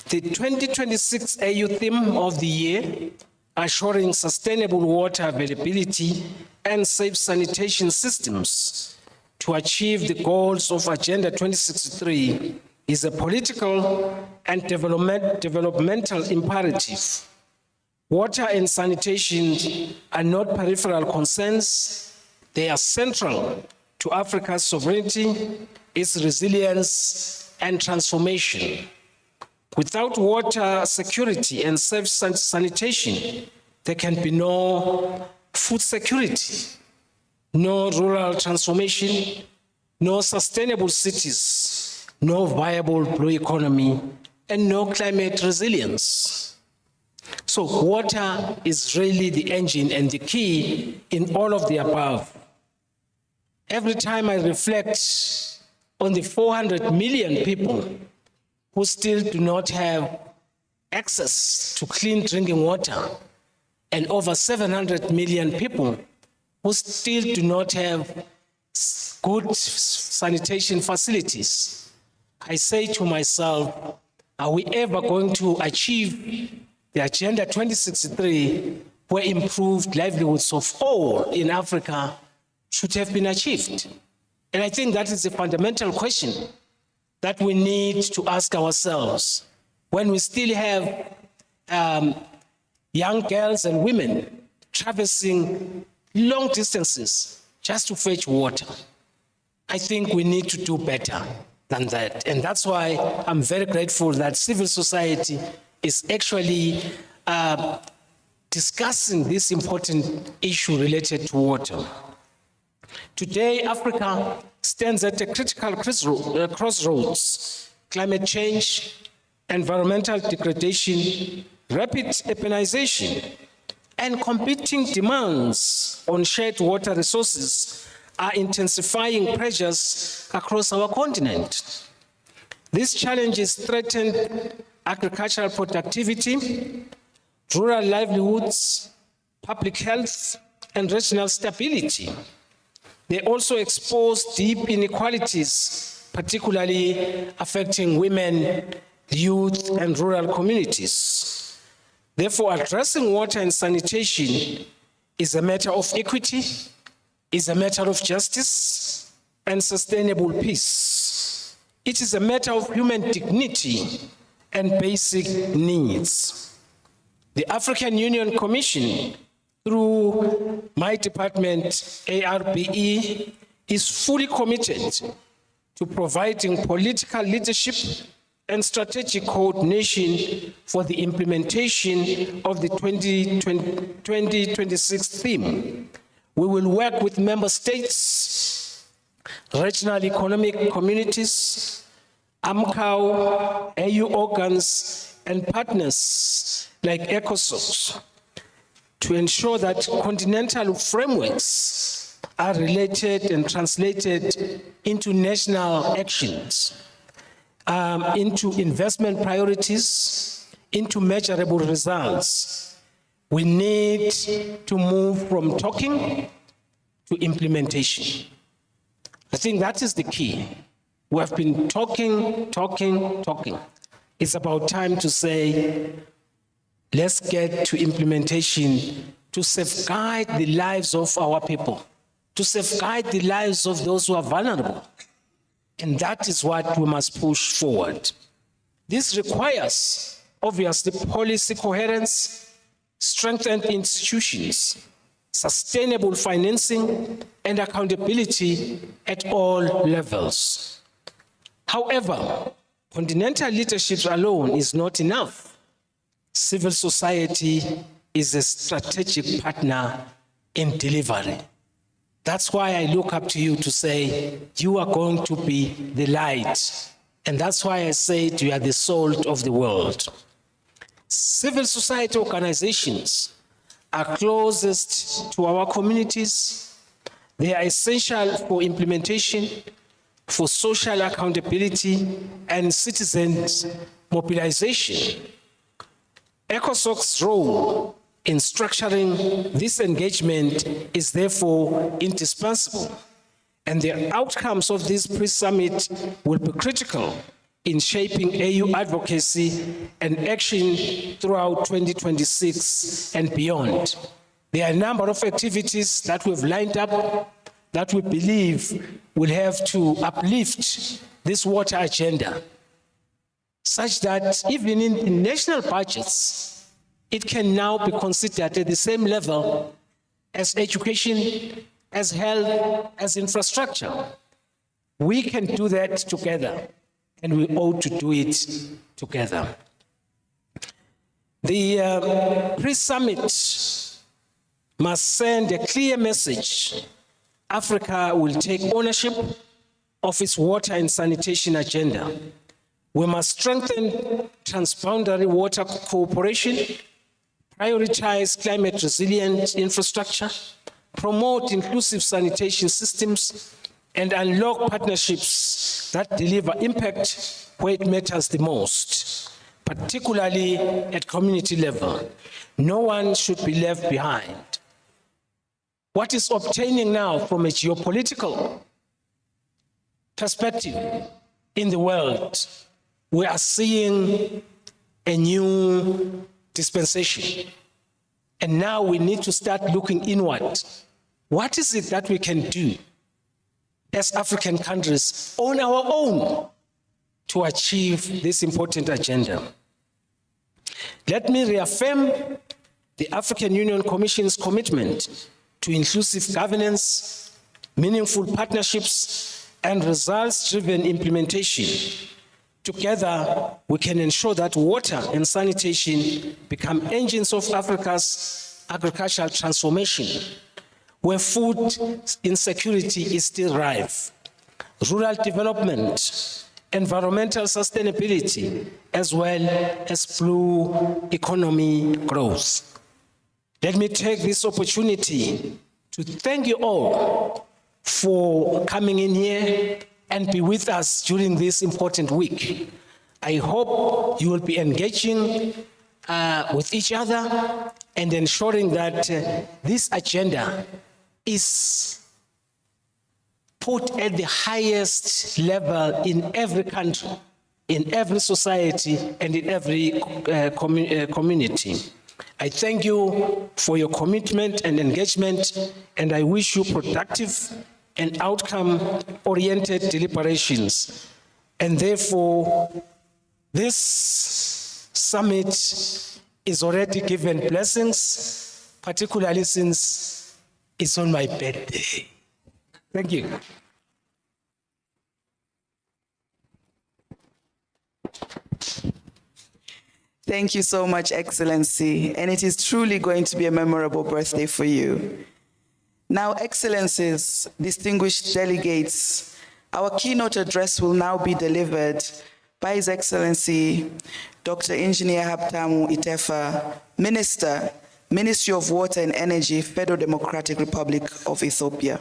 The 2026 AU theme of the year, assuring sustainable water availability and safe sanitation systems to achieve the goals of Agenda 2063, is a political and developmental imperative. Water and sanitation are not peripheral concerns. They are central to Africa's sovereignty, its resilience, and transformation. Without water security and safe sanitation, there can be no food security, no rural transformation, no sustainable cities, no viable blue economy, and no climate resilience. So water is really the engine and the key in all of the above. Every time I reflect on the 400 million people who still do not have access to clean drinking water, and over 700 million people who still do not have good sanitation facilities, I say to myself, are we ever going to achieve the Agenda 2063, where improved livelihoods of all in Africa should have been achieved? And I think that is a fundamental question that we need to ask ourselves when we still have young girls and women traversing long distances just to fetch water. I think we need to do better than that. And that's why I'm very grateful that civil society is actually discussing this important issue related to water. Today, Africa stands at a critical crossroads. Climate change, environmental degradation, rapid urbanization, and competing demands on shared water resources are intensifying pressures across our continent. These challenges threaten agricultural productivity, rural livelihoods, public health, and regional stability. They also expose deep inequalities, particularly affecting women, youth, and rural communities. Therefore, addressing water and sanitation is a matter of equity, is a matter of justice, and sustainable peace. It is a matter of human dignity and basic needs. The African Union Commission, through my department, ARBE, is fully committed to providing political leadership and strategic coordination for the implementation of the 2026 theme. We will work with member states, regional economic communities, AMCAO, AU organs, and partners like ECOSOCC to ensure that continental frameworks are related and translated into national actions, into investment priorities, into measurable results. We need to move from talking to implementation. I think that is the key. We have been talking. It's about time to say, let's get to implementation to safeguard the lives of our people, to safeguard the lives of those who are vulnerable. And that is what we must push forward. This requires, obviously, policy coherence, strengthened institutions, sustainable financing, and accountability at all levels. However, continental leadership alone is not enough. Civil society is a strategic partner in delivery. That's why I look up to you to say, you are going to be the light. And that's why I said you are the salt of the world. Civil society organizations are closest to our communities. They are essential for implementation, for social accountability, and citizens' mobilization. ECOSOCC's role in structuring this engagement is therefore indispensable, and the outcomes of this pre-summit will be critical in shaping AU advocacy and action throughout 2026 and beyond. There are a number of activities that we've lined up that we believe will have to uplift this water agenda, such that even in the national budgets, it can now be considered at the same level as education, as health, as infrastructure. We can do that together, and we ought to do it together. The pre-summit must send a clear message. Africa will take ownership of its water and sanitation agenda. We must strengthen transboundary water cooperation, prioritize climate resilient infrastructure, promote inclusive sanitation systems, and unlock partnerships that deliver impact where it matters the most, particularly at community level. No one should be left behind. What is obtaining now from a geopolitical perspective in the world, we are seeing a new dispensation. And now we need to start looking inward. What is it that we can do as African countries on our own to achieve this important agenda? Let me reaffirm the African Union Commission's commitment to inclusive governance, meaningful partnerships, and results-driven implementation. Together, we can ensure that water and sanitation become engines of Africa's agricultural transformation. where food insecurity is still rife. Rural development, environmental sustainability, as well as blue economy growth. Let me take this opportunity to thank you all for coming in here and be with us during this important week. I hope you will be engaging with each other and ensuring that this agenda is put at the highest level in every country, in every society, and in every community. I thank you for your commitment and engagement, and I wish you productive and outcome-oriented deliberations. And therefore, this summit is already given blessings, particularly since it's on my birthday. Thank you. Thank you so much, Excellency, and it is truly going to be a memorable birthday for you. Now, Excellencies, distinguished delegates, our keynote address will now be delivered by His Excellency, Dr. Engineer Habtamu Itefa, Minister, Ministry of Water and Energy, Federal Democratic Republic of Ethiopia.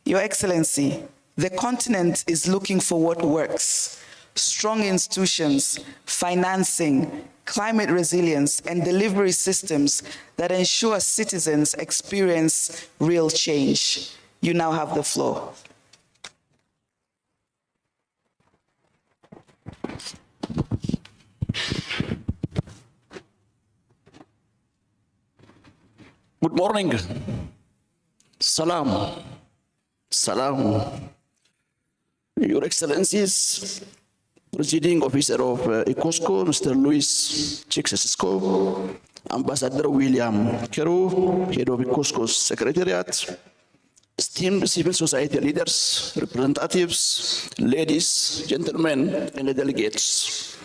Your Excellency, the continent is looking for what works: strong institutions, financing, climate resilience, and delivery systems that ensure citizens experience real change. You now have the floor. Good morning. Salam. Salam. Your Excellencies, Presiding Officer of ECOSOCC, Mr. Luis Chixesco, Ambassador William Keru, Head of ECOSOCC's Secretariat, esteemed civil society leaders, representatives, ladies, gentlemen, and delegates.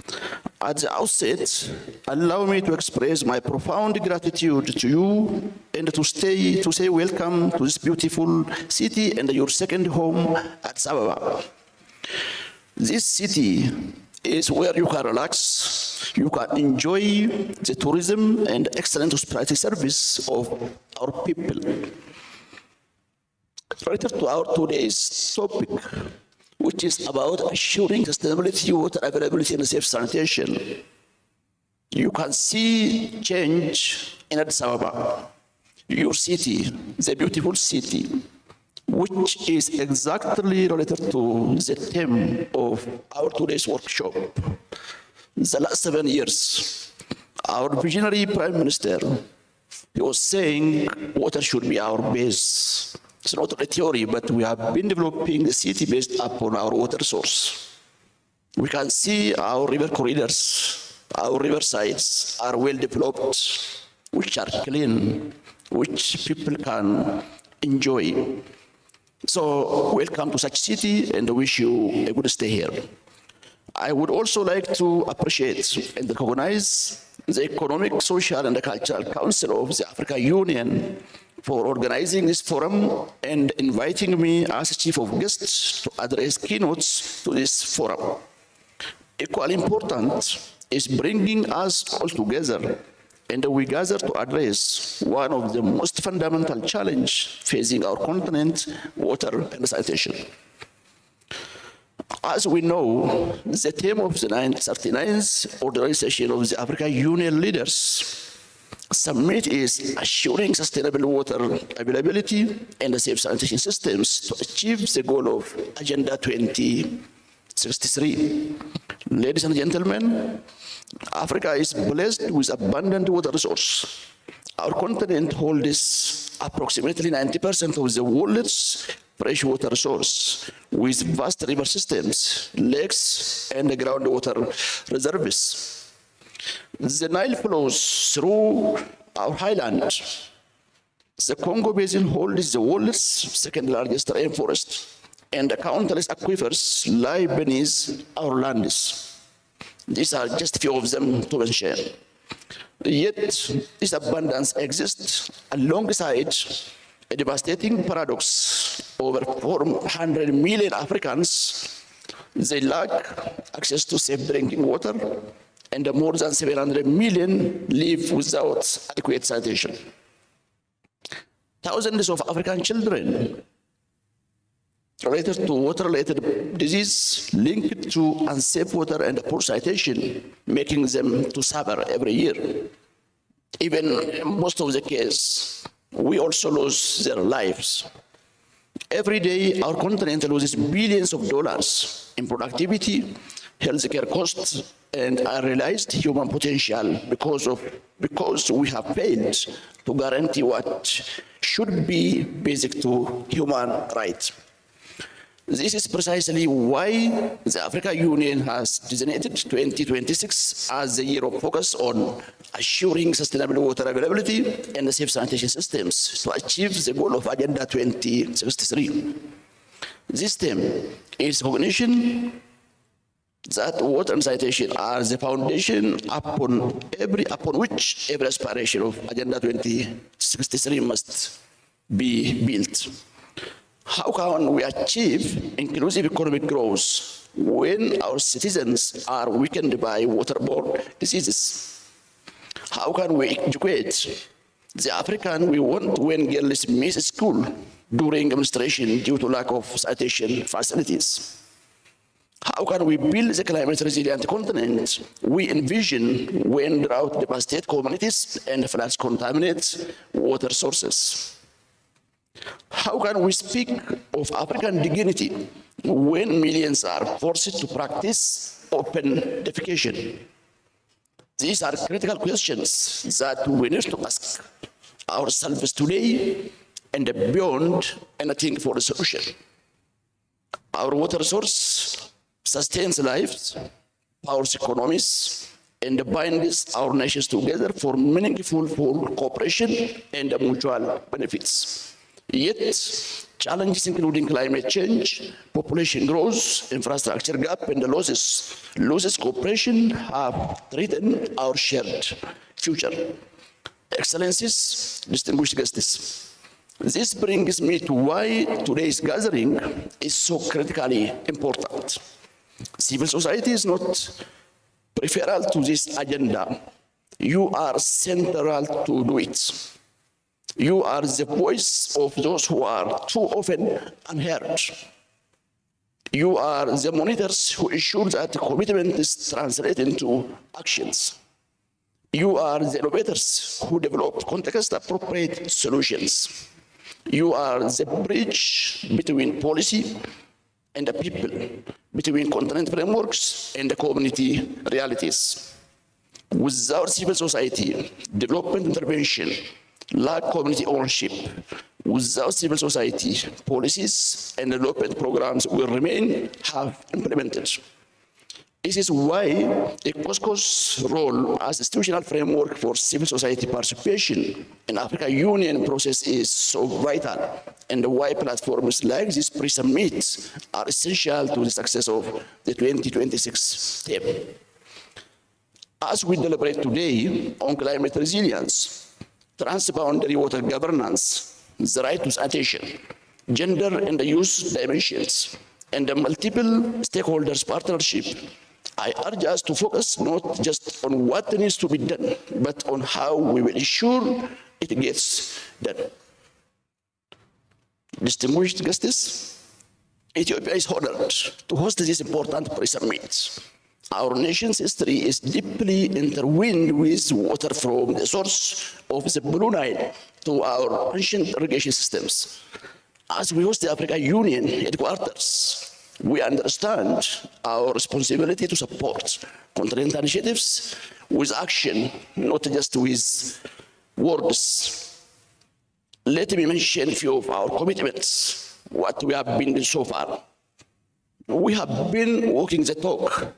At the outset, allow me to express my profound gratitude to you and to say welcome to this beautiful city and your second home at Addis Ababa. This city is where you can relax, you can enjoy the tourism and excellent hospitality service of our people. Related to our today's topic, which is about assuring sustainability, water availability, and safe sanitation, you can see change in Addis Ababa, your city, the beautiful city, which is exactly related to the theme of our today's workshop. The last 7 years, our visionary Prime Minister, he was saying water should be our base. It's not a theory, but we have been developing the city based upon our water source. We can see our river corridors, our riversides are well developed, which are clean, which people can enjoy. So welcome to such city and wish you a good stay here. I would also like to appreciate and recognize the Economic, Social and Cultural Council of the African Union for organizing this forum and inviting me as Chief of Guests to address keynotes to this forum. Equally important is bringing us all together, and we gather to address one of the most fundamental challenges facing our continent, water and sanitation. As we know, the theme of the 39th Ordinary Session of the African Union Leaders Summit is assuring sustainable water availability and safe sanitation systems to achieve the goal of Agenda 2063. Ladies and gentlemen, Africa is blessed with abundant water resource. Our continent holds approximately 90% of the world's freshwater resource, with vast river systems, lakes, and groundwater reservoirs. The Nile flows through our highland. The Congo Basin holds the world's second largest rainforest, and countless aquifers lie beneath our lands. These are just a few of them to mention. Yet, this abundance exists alongside a devastating paradox. Over 400 million Africans, they lack access to safe drinking water, and more than 700 million live without adequate sanitation. Thousands of African children related to water-related disease linked to unsafe water and poor sanitation, making them to suffer every year. Even in most of the cases, we also lose their lives. Every day, our continent loses billions of dollars in productivity, healthcare costs, and unrealized human potential because we have failed to guarantee what should be basic to human rights. This is precisely why the African Union has designated 2026 as the year of focus on assuring sustainable water availability and safe sanitation systems to achieve the goal of Agenda 2063. This theme is recognition that water and sanitation are the foundation upon which every aspiration of Agenda 2063 must be built. How can we achieve inclusive economic growth when our citizens are weakened by waterborne diseases? How can we educate the African we want when girls miss school during menstruation due to lack of sanitation facilities? How can we build the climate resilient continent we envision when drought devastates communities and floods contaminate water sources? How can we speak of African dignity when millions are forced to practice open defecation? These are critical questions that we need to ask ourselves today and beyond, and I think for the solution. Our water source sustains lives, powers economies, and binds our nations together for meaningful cooperation and mutual benefits. Yet, challenges including climate change, population growth, infrastructure gap, and the losses cooperation have threatened our shared future. Excellencies, distinguished guests, this brings me to why today's gathering is so critically important. Civil society is not peripheral to this agenda. You are central to do it. You are the voice of those who are too often unheard. You are the monitors who ensure that commitment is translated into actions. You are the innovators who develop context-appropriate solutions. You are the bridge between policy and the people, between continent frameworks and the community realities. Without civil society, development intervention, lack community ownership. Without civil society, policies and development programs will remain half implemented. This is why ECOSOCC's role as institutional framework for civil society participation in African Union process is so vital, and why platforms like this pre-summit are essential to the success of the 2026 theme. As we deliberate today on climate resilience, transboundary water governance, the right to sanitation, gender and the youth dimensions, and the multiple stakeholders partnership, I urge us to focus not just on what needs to be done, but on how we will ensure it gets done. Distinguished guests, Ethiopia is honored to host this important pre-summit. Our nation's history is deeply intertwined with water from the source of the Blue Nile to our ancient irrigation systems. As we host the African Union headquarters, we understand our responsibility to support continental initiatives with action, not just with words. Let me mention a few of our commitments, what we have been doing so far. We have been walking the talk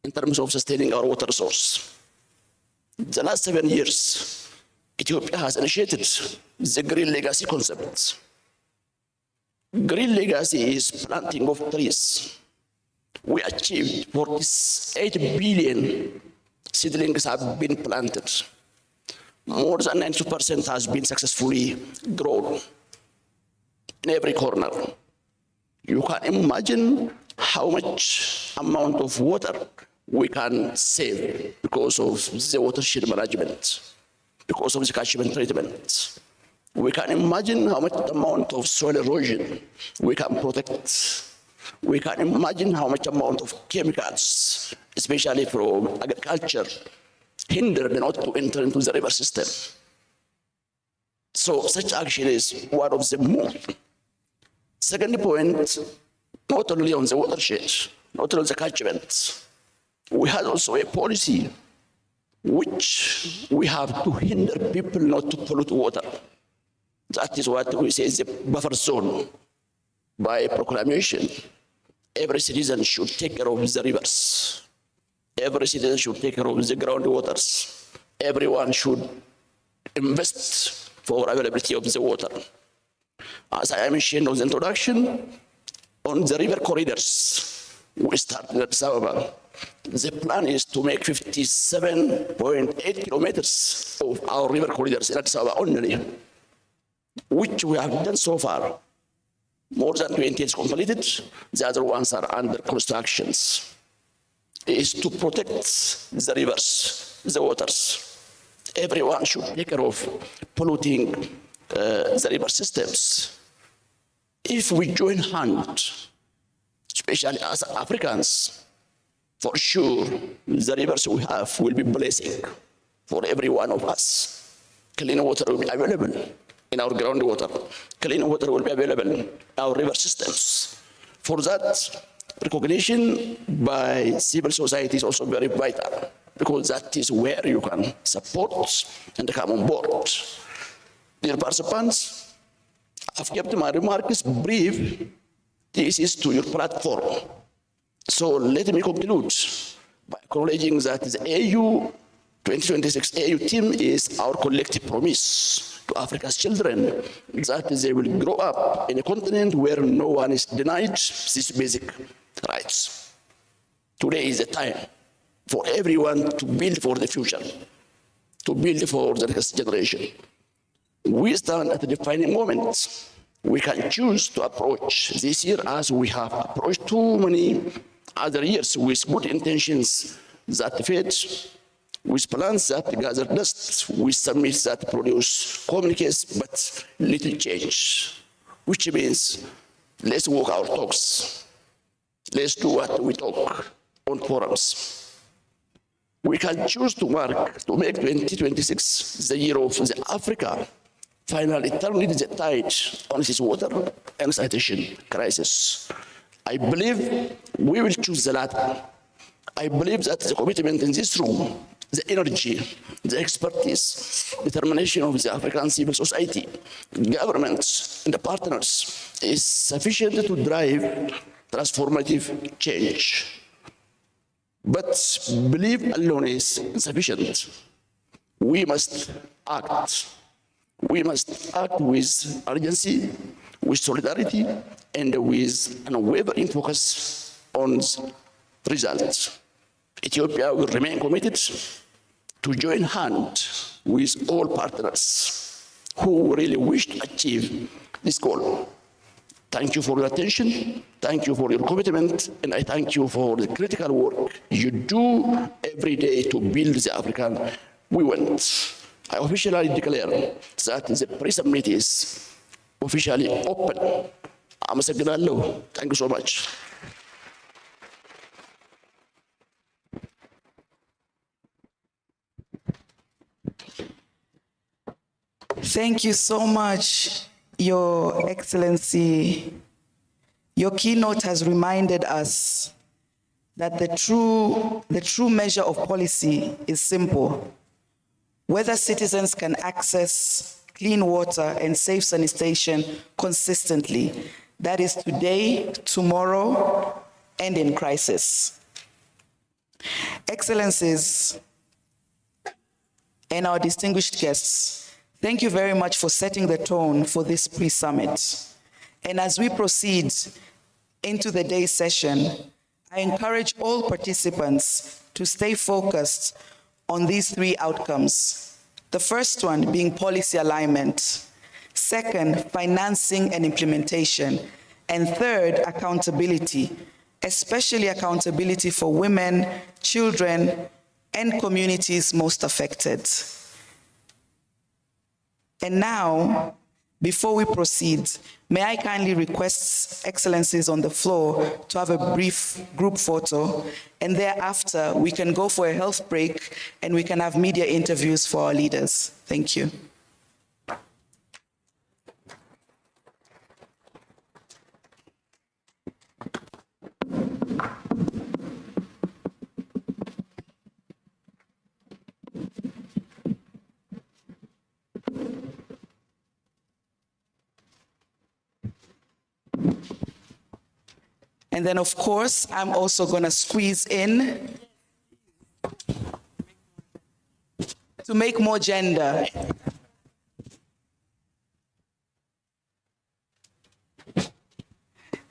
in terms of sustaining our water source. The last 7 years, Ethiopia has initiated the Green Legacy concept. Green legacy is planting of trees. We achieved 48 billion seedlings have been planted. More than 90% has been successfully grown. in every corner. You can imagine how much amount of water we can save because of the watershed management, because of the catchment treatment. We can imagine how much amount of soil erosion we can protect. We can imagine how much amount of chemicals, especially from agriculture, hinder not to enter into the river system. So such action is one of the most. Second point, not only on the watershed, not only on the catchment, we had also a policy which we have to hinder people not to pollute water. That is what we say is a buffer zone. By proclamation, every citizen should take care of the rivers. Every citizen should take care of the groundwaters. Everyone should invest for availability of the water. As I mentioned in the introduction, on the river corridors, we started at Sababa. The plan is to make 57.8 kilometers of our river corridors in Sababa only, which we have done so far. More than 20 is completed. The other ones are under constructions. It is to protect the rivers, the waters. Everyone should take care of polluting the river systems. If we join hands, especially as Africans, for sure the rivers we have will be blessing for every one of us. Clean water will be available in our groundwater. Clean water will be available in our river systems. For that, recognition by civil society is also very vital, because that is where you can support and come on board. Dear participants, I've kept my remarks brief. This is to your platform. So let me conclude by acknowledging that the AU 2026 AU team is our collective promise to Africa's children that they will grow up in a continent where no one is denied these basic rights. Today is the time for everyone to build for the future, to build for the next generation. We stand at a defining moment. We can choose to approach this year as we have approached too many other years, with good intentions that fade, with plans that gather dust, with summits that produce communiques but little change, which means let's walk our talks. Let's do what we talk on forums. We can choose to make 2026 the year of the Africa finally turning the tide on this water and sanitation crisis. I believe we will choose the latter. I believe that the commitment in this room, the energy, the expertise, determination of the African civil society, governments, and the partners is sufficient to drive transformative change. But belief alone is insufficient. We must act. We must act with urgency, with solidarity, and with an unwavering focus on results. Ethiopia will remain committed to join hands with all partners who really wish to achieve this goal. Thank you for your attention. Thank you for your commitment. And I thank you for the critical work you do every day to build the African we want. I officially declare that the pre-summit is officially open. Amasagnalo. Thank you so much. Thank you so much, Your Excellency. Your keynote has reminded us that the true measure of policy is simple. Whether citizens can access clean water and safe sanitation consistently, that is today, tomorrow, and in crisis. Excellencies and our distinguished guests, thank you very much for setting the tone for this pre-summit. And as we proceed into the day session, I encourage all participants to stay focused on these three outcomes. The first one being policy alignment. Second, financing and implementation. And third, accountability, especially accountability for women, children, and communities most affected. And now, before we proceed, may I kindly request Excellencies on the floor to have a brief group photo, and thereafter we can go for a health break and we can have media interviews for our leaders. Thank you. And then, of course, I'm also going to squeeze in to make more gender.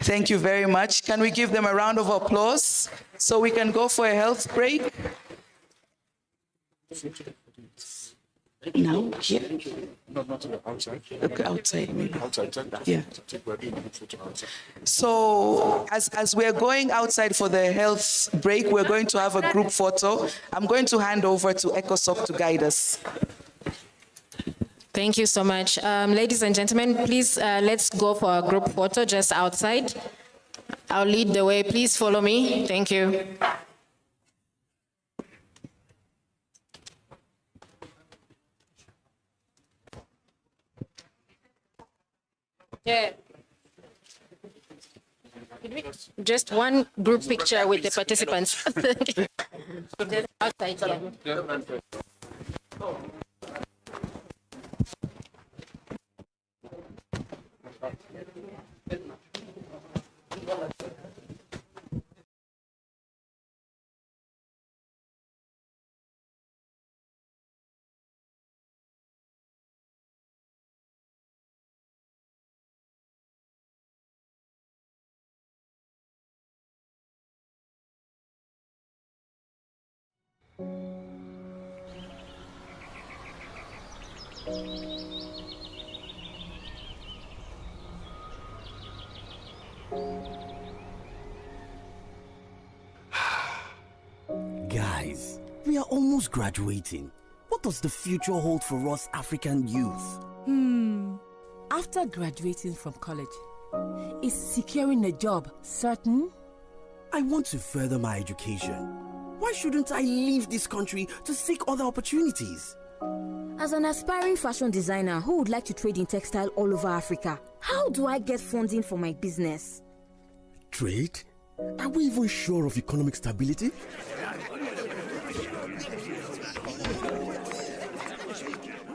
Thank you very much. Can we give them a round of applause so we can go for a health break? Now, here? No, not outside. Okay, outside, maybe. Outside. Yeah. So as we're going outside for the health break, we're going to have a group photo. I'm going to hand over to ECOSOCC to guide us. Thank you so much. Ladies and gentlemen, please let's go for a group photo just outside. I'll lead the way. Please follow me. Thank you. Yeah. Just one group picture with the participants. Just outside here. Guys, we are almost graduating. What does the future hold for us African youth? After graduating from college, is securing a job certain? I want to further my education. Why shouldn't I leave this country to seek other opportunities? As an aspiring fashion designer who would like to trade in textile all over Africa, how do I get funding for my business? Trade? Are we even sure of economic stability?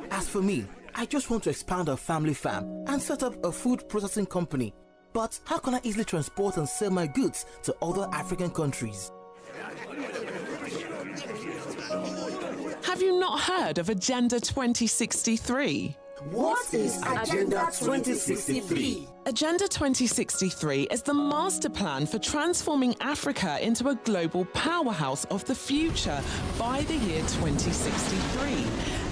As for me, I just want to expand our family farm and set up a food processing company. But how can I easily transport and sell my goods to other African countries? Have you not heard of Agenda 2063? What is Agenda 2063? Agenda 2063 is the master plan for transforming Africa into a global powerhouse of the future by the year 2063.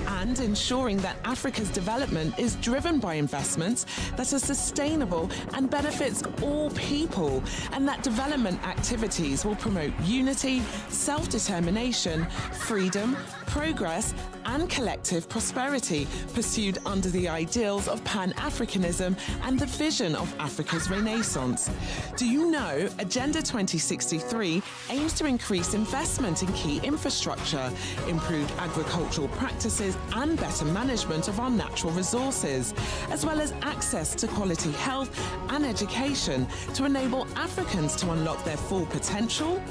And ensuring that Africa's development is driven by investments that are sustainable and benefits all people, and that development activities will promote unity, self-determination, freedom, progress, and collective prosperity, pursued under the ideals of Pan-Africanism and the vision of Africa's Renaissance. Do you know Agenda 2063 aims to increase investment in key infrastructure, improved agricultural practices, and better management of our natural resources, as well as access to quality health and education to enable Africans to unlock their full potential?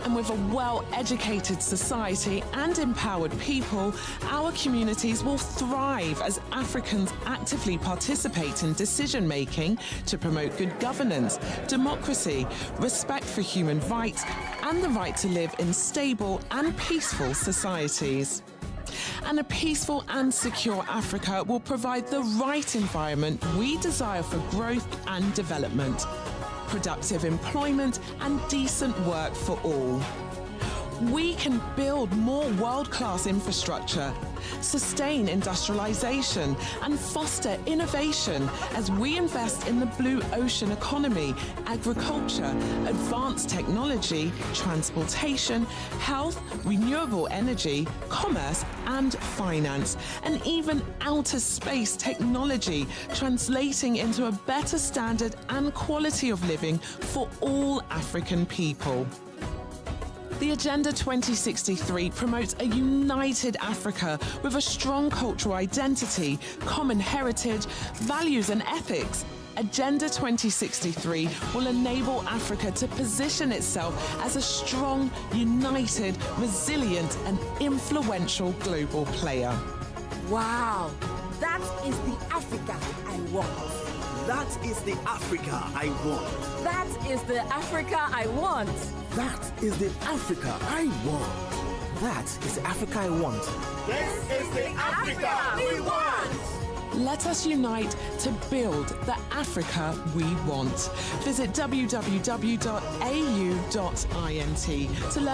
And with a well-educated society and empowered people, our communities will thrive as Africans actively participate in decision-making to promote good governance, democracy, respect for human rights, and the right to live in stable and peaceful societies. And a peaceful and secure Africa will provide the right environment we desire for growth and development, productive employment, and decent work for all. We can build more world-class infrastructure, sustain industrialization, and foster innovation as we invest in the blue ocean economy, agriculture, advanced technology, transportation, health, renewable energy, commerce, and finance, and even outer space technology, translating into a better standard and quality of living for all African people. The Agenda 2063 promotes a united Africa with a strong cultural identity, common heritage, values and ethics. Agenda 2063 will enable Africa to position itself as a strong, united, resilient and influential global player. Wow, that is the Africa I want. That is the Africa I want. That is the Africa I want. That is the Africa I want. That is the Africa I want. This is the Africa we want. Let us unite to build the Africa we want. Visit www.au.int to learn